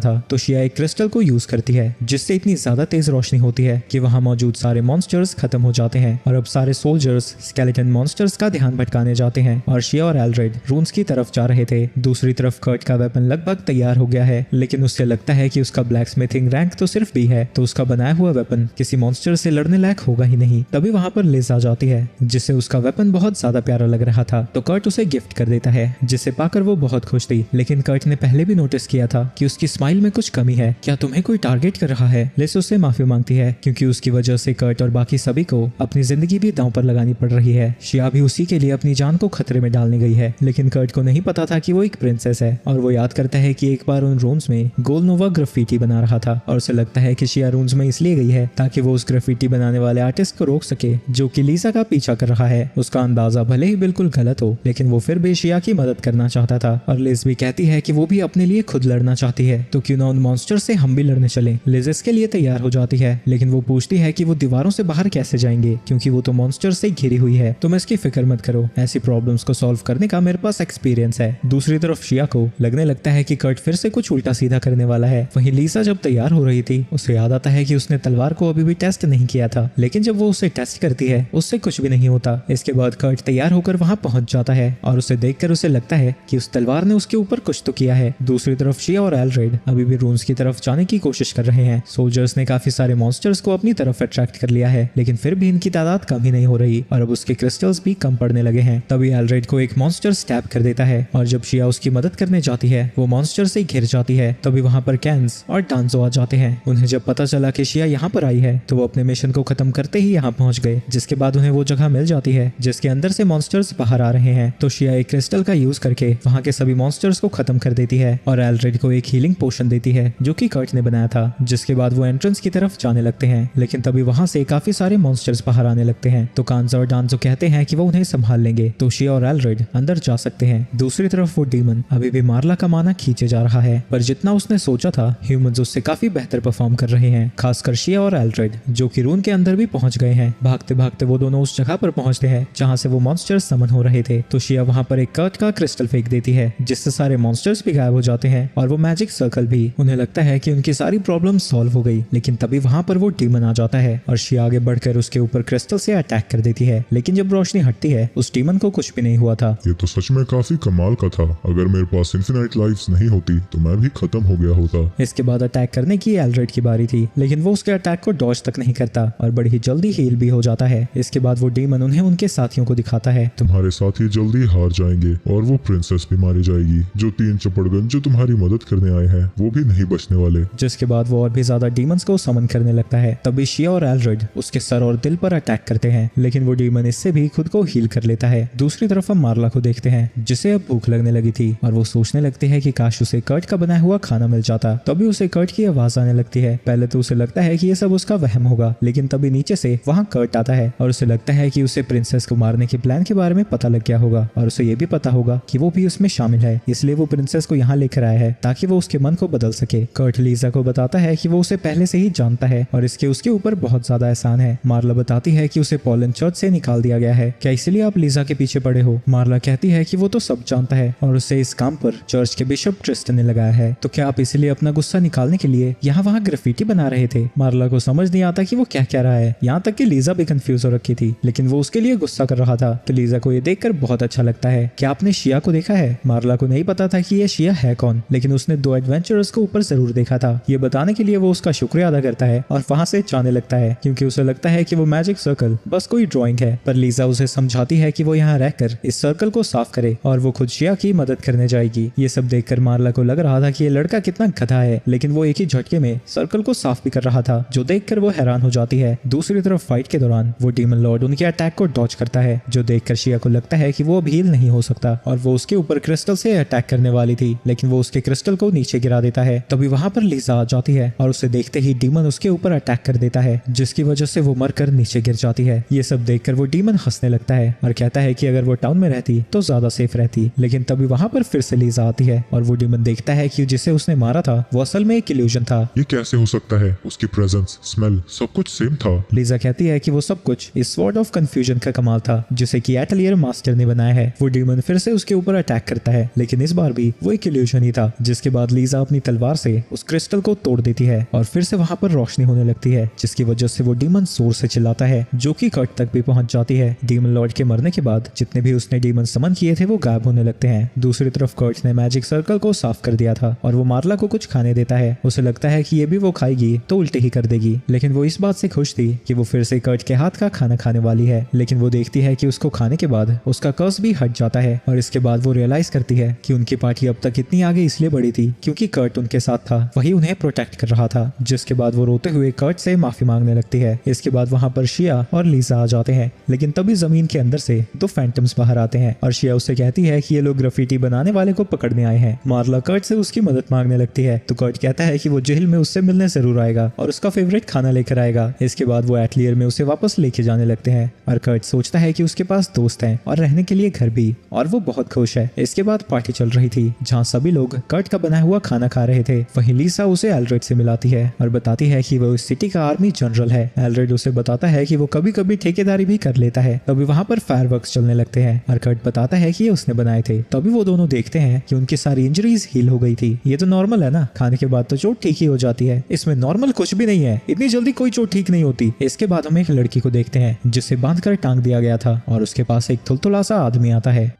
था। तो शिया एक क्रिस्टल को यूज करती है जिससे इतनी ज्यादा तेज रोशनी होती है कि वहां मौजूद सारे मॉन्स्टर्स खत्म हो जाते हैं और अब सारे सोल्जर्स स्केलेटन मॉन्स्टर्स का ध्यान भटकाने जाते हैं और शिया और एल्ड्रेड रून्स की तरफ जा रहे थे। दूसरी तरफ कर्ट का वेपन लगभग तैयार हो गया है, लेकिन उससे लगता है कि उसका ब्लैक स्मिथिंग रैंक तो सिर्फ बी है, तो उसका बनाया हुआ वेपन किसी मॉन्स्टर से लड़ने लायक होगा ही नहीं। तभी वहां पर लिज आ जाती है जिससे उसका वेपन बहुत ज्यादा प्यारा लग रहा था, तो कर्ट उसे गिफ्ट कर देता है जिसे पाकर वो बहुत खुश थी। लेकिन कर्ट ने पहले भी नोटिस किया था कि उसकी स्माइल में कुछ कमी है। क्या तुम्हें कोई टारगेट कर रहा है? लिज उससे माफी मांगती है क्योंकि उसकी वजह से कर्ट और बाकी सभी को अपनी जिंदगी भी दांव पर लगानी पड़ रही है। शिया भी उसी के लिए अपनी जान को खतरे में डालने गई है, लेकिन कर्ट को नहीं पता था कि वो एक प्रिंसेस है और वो याद करता है कि एक बार उन रूम्स में गोल नोवा ग्राफिटी बना रहा था और उसे लगता है कि शिया रूम्स में इसलिए गई है ताकि वो उस ग्राफिटी बनाने वाले आर्टिस्ट को रोक सके जो कि लीजा का पीछा कर रहा है। उसका अंदाजा भले ही बिल्कुल गलत हो, लेकिन वो फिर भी शिया की मदद करना चाहता था और लिज भी कहती है कि वो भी अपने लिए खुद लड़ना चाहती है, तो क्यों ना उन मॉन्स्टर से हम भी लड़ने चलें। लिज इसके लिए तैयार हो जाती है, लेकिन वो पूछती है कि वो दीवारों से बाहर कैसे जाएंगे क्योंकि वो तो मॉन्स्टर से घिरी हुई है। तुम इसकी फिक्र मत करो, ऐसी प्रॉब्लम्स को सॉल्व करने का मेरे पास एक्सपीरियंस है। दूसरी तरफ शिया को लगने लगता है कि कर्ट फिर से कुछ उल्टा सीधा करने वाला है। वहीं लीसा जब तैयार हो रही थी उसे याद आता है कि उसने तलवार को अभी भी टेस्ट नहीं किया था, लेकिन जब वो उसे टेस्ट करती है उससे कुछ भी नहीं होता। इसके बाद कर्ट तैयार होकर वहां पहुंच जाता है और उसे देखकर उसे लगता है कि उस तलवार ने उसके ऊपर कुछ तो किया है। दूसरी तरफ शिया और एल्ड्रेड अभी भी रून्स की तरफ जाने की कोशिश कर रहे हैं। सोल्जर्स ने काफी सारे मॉन्स्टर्स को अपनी तरफ अट्रैक्ट कर लिया है, लेकिन फिर भी इनकी तादाद कम ही नहीं हो रही और अब उसके क्रिस्टल्स भी कम पड़ने लगे हैं। तभी एल्ड्रेड को एक मॉन्स्टर स्टैब कर देता है और जब शिया उसकी मदद करने जाती है वो मॉन्स्टर से घिर जाती है। तभी वहां पर कैंस और डांजो आ जाते हैं। उन्हें जब पता चला कि शिया यहाँ पर आई है तो वो अपने मिशन को खत्म करते ही यहाँ पहुंच गए, जिसके बाद उन्हें वो जगह मिल जाती है जिसके अंदर से मॉन्स्टर्स बाहर आ रहे हैं। तो शिया एक क्रिस्टल का यूज करके वहाँ के सभी मॉन्स्टर्स को खत्म कर देती है और एल्ड्रेड को एक हीलिंग पोशन देती है जो कि कर्ट ने बनाया था, जिसके बाद वो एंट्रेंस की तरफ जाने लगते हैं। लेकिन तभी वहां से काफी सारे मॉन्स्टर्स बाहर आने लगते हैं, तो कांजा और डांजो कहते हैं कि वो उन्हें संभाल लेंगे, तो शिया और एल्ड्रेड अंदर जा सकते हैं। दूसरी तरफ वो डीमन अभी भी मार्ला का माना खींचे जा रहा है, पर जितना उसने सोचा था ह्यूमंस उससे काफी बेहतर परफॉर्म कर रहे हैं, खासकर शिया और एल्ड्रेड जो कि रून के अंदर भी पहुंच गए हैं। भागते भागते वो दोनों उस जगह पर पहुंचते हैं जहां से वो मॉन्स्टर्स समन हो रहे थे। तो शिया वहां पर एक कर्ट का क्रिस्टल फेंक देती है जिससे सारे मॉन्स्टर्स भी गायब हो जाते हैं और वो मैजिक सर्कल भी। उन्हें लगता है कि उनकी सारी प्रॉब्लम सॉल्व हो गई, लेकिन तभी वहां पर वो डीमन आ जाता है और शिया आगे बढ़कर उसके ऊपर क्रिस्टल से अटैक कर देती है, लेकिन जब रोशनी हटती है उस डीमन को कुछ भी नहीं हुआ था। ये तो सच में काफी कमाल का था। अगर मेरे पास इन्फिनाइट लाइफ्स नहीं होती तो मैं भी खत्म हो गया होता। इसके बाद अटैक करने की एल्ड्रेड की बारी थी, लेकिन वो उसके अटैक को डॉज तक नहीं करता और बड़ी ही जल्दी हील भी हो जाता है। इसके बाद वो डीमन उन्हें उनके साथियों को दिखाता है। तुम्हारे साथी जल्दी हार जाएंगे और वो प्रिंसेस भी मारी जाएगी। जो 3 चपड़गन जो तुम्हारी मदद करने आए हैं वो भी नहीं बचने वाले। जिसके बाद वो और भी ज्यादा डीमंस को समन करने लगता है। तभी शिया और एल्ड्रेड उसके सर और दिल पर अटैक करते हैं, लेकिन वो डीमन इससे भी खुद को हील कर लेता है। दूसरी तरफ हम मार्ला को देखते हैं जिसे अब भूख लगने लगी थी और वो सोचने लगते हैं कि काश उसे कर्ट का बनाया हुआ खाना मिल जाता। तभी उसे कर्ट की आवाज आने लगती है। पहले तो उसे लगता है कि ये सब उसका वहम होगा, लेकिन तभी नीचे से वहाँ कर्ट आता है और उसे लगता है कि उसे प्रिंसेस को मारने के प्लान के बारे में पता लग गया होगा और उसे ये भी पता होगा कि वो भी उसमें शामिल है, इसलिए वो प्रिंसेस को यहाँ लेकर आया है ताकि वो उसके मन को बदल सके। कर्ट लीजा को बताता है कि वो उसे पहले से ही जानता है और इसके उसके ऊपर बहुत ज्यादा एहसान है। मार्ला बताती है कि उसे पोलन चर्च से निकाल दिया गया है, क्या इसलिए आप लीजा के पीछे पड़े हो? मार्ला कहती है कि वो तो सब जानता है और उसे इस काम पर चर्च के बिशप ट्रिस्टन ने लगाया है, तो क्या आप इसलिए अपना गुस्सा निकालने के लिए यहाँ वहाँ ग्राफिटी बना रहे थे? मार्ला को समझ नहीं आता कि वो क्या कह रहा है, यहाँ तक कि लीजा भी कंफ्यूज हो रखी थी, लेकिन वो उसके लिए गुस्सा कर रहा था। तो लीजा को ये देखकर बहुत अच्छा लगता है। क्या आपने शिया को देखा है? मार्ला को नहीं पता था कि ये शिया है कौन, लेकिन उसने 2 एडवेंचरर्स को ऊपर जरूर देखा था। ये बताने के लिए वो उसका शुक्रिया अदा करता है और वहां से जाने लगता है क्योंकि उसे लगता है कि वो मैजिक सर्कल बस कोई ड्राइंग है। पर लीजा उसे समझाती है कि वो यहाँ रहकर इस सर्कल को साफ करे और वो खुद शिया की मदद करने जाएगी। ये सब देखकर मार्ला को लग रहा था कि ये लड़का कितना गधा है, लेकिन वो एक ही झटके में सर्कल को साफ भी कर रहा था, जो देखकर वो हैरान हो जाती है। दूसरी तरफ फाइट के दौरान वो डीमन लॉर्ड उनके अटैक को डॉज करता है, जो देखकर शिया को लगता लगता है कि वो अब हील नहीं हो सकता और वो उसके ऊपर क्रिस्टल से अटैक करने वाली थी, लेकिन वो उसके क्रिस्टल को नीचे गिरा देता है। तभी वहां पर लीजा आ जाती है और उसे देखते ही डीमन उसके ऊपर अटैक कर देता है, जिसकी वजह से वो मरकर नीचे गिर जाती है। ये सब देखकर वो डीमन हंसने लगता है और कहता है कि अगर वो टाउन में रहती तो ज्यादा सेफ रहती। लेकिन तभी वहां पर फिर से लीजा आती है और वो डीमन देखता है कि जिसे उसने मारा था वो असल में एक इल्यूजन था। ये कैसे हो सकता है? उसकी प्रेजेंस, स्मेल, सब कुछ सेम था। लीजा कहती है कि वो सब कुछ इस स्वॉर्ड ऑफ कंफ्यूजन का कमाल था जिसे कि एटलियर मास्टर ने बनाया है। वो डीमन फिर से उसके ऊपर अटैक करता है, लेकिन इस बार भी वो एक इल्यूजन ही था। जिसके बाद लीजा अपनी तलवार से उस क्रिस्टल को तोड़ देती है और फिर से वहां पर रोशनी होने लगती है, जिसकी वजह से वो डीमन जोर से चिल्लाता है, जो कि कर्ट तक भी पहुंच जाती है। डीमन लॉर्ड के मरने के बाद जितने भी उसने डीमन समन किए थे वो गायब होने लगते हैं। दूसरी तरफ कर्ट ने मैजिक सर्कल को साफ कर दिया था और वो मार्ला को कुछ खाने देता है। उसे लगता है कि ये भी वो खाएगी तो उल्टी ही कर देगी, लेकिन वो इस बात से खुश थी कि वो फिर से कर्ट के हाथ का खाना खाने वाली है। लेकिन वो देखती है कि उसको खाने के बाद उसका कर्स भी हट जाता है और इसके बाद वो रियलाइज करती है कि उनकी पार्टी अब तक इतनी आगे इसलिए बढ़ी थी क्योंकि कर्ट उनके साथ था, वही उन्हें प्रोटेक्ट कर रहा था। जिसके बाद वो रोते हुए कर्ट से माफी मांगने लगती है। इसके बाद वहां पर शिया और लीजा आ जाते हैं, लेकिन तभी जमीन के अंदर से दो फैंटम्स बाहर आते हैं और शिया उससे कहती है कि ये लोग ग्राफिटी बनाने वाले को पकड़ने आए हैं। मार्ला कर्ट से उसकी मदद मांगने लगती है तो कर्ट कहता है कि वो जेल में उससे मिलने जरूर आएगा और उसका फेवरेट खाना लेकर आएगा। इसके बाद वो एटलियर में उसे वापस लेके जाने लगते हैं और कर्ट सोचता है कि उसके पास दोस्त हैं और रहने के लिए घर भी, और वो बहुत खुश है। इसके बाद पार्टी चल रही थी जहाँ सभी लोग कर्ट का बनाया हुआ खाना खा रहे थे। वहीं लीसा उसे एल्ड्रेड से मिलाती है और बताती है कि वो इस सिटी का आर्मी जनरल है। एल्ड्रेड उसे बताता है कि वो कभी कभी ठेकेदारी भी कर लेता है। तभी वहाँ पर फायरवर्क्स चलने लगते हैं और कर्ट बताता है कि ये उसने बनाए थे। तभी वो दोनों देखते हैं कि उनकी सारी इंजरीज हील हो गई थी। ये तो नॉर्मल है ना, खाने के बाद तो चोट ठीक ही हो जाती है, इसमें नॉर्मल कुछ भी नहीं है, इतनी जल्दी कोई चोट ठीक नहीं होती। इसके बाद हम एक लड़की को देखते हैं जिसे बांधकर टांग दिया गया था और उसके पास एक थुलथुला सा आदमी आता है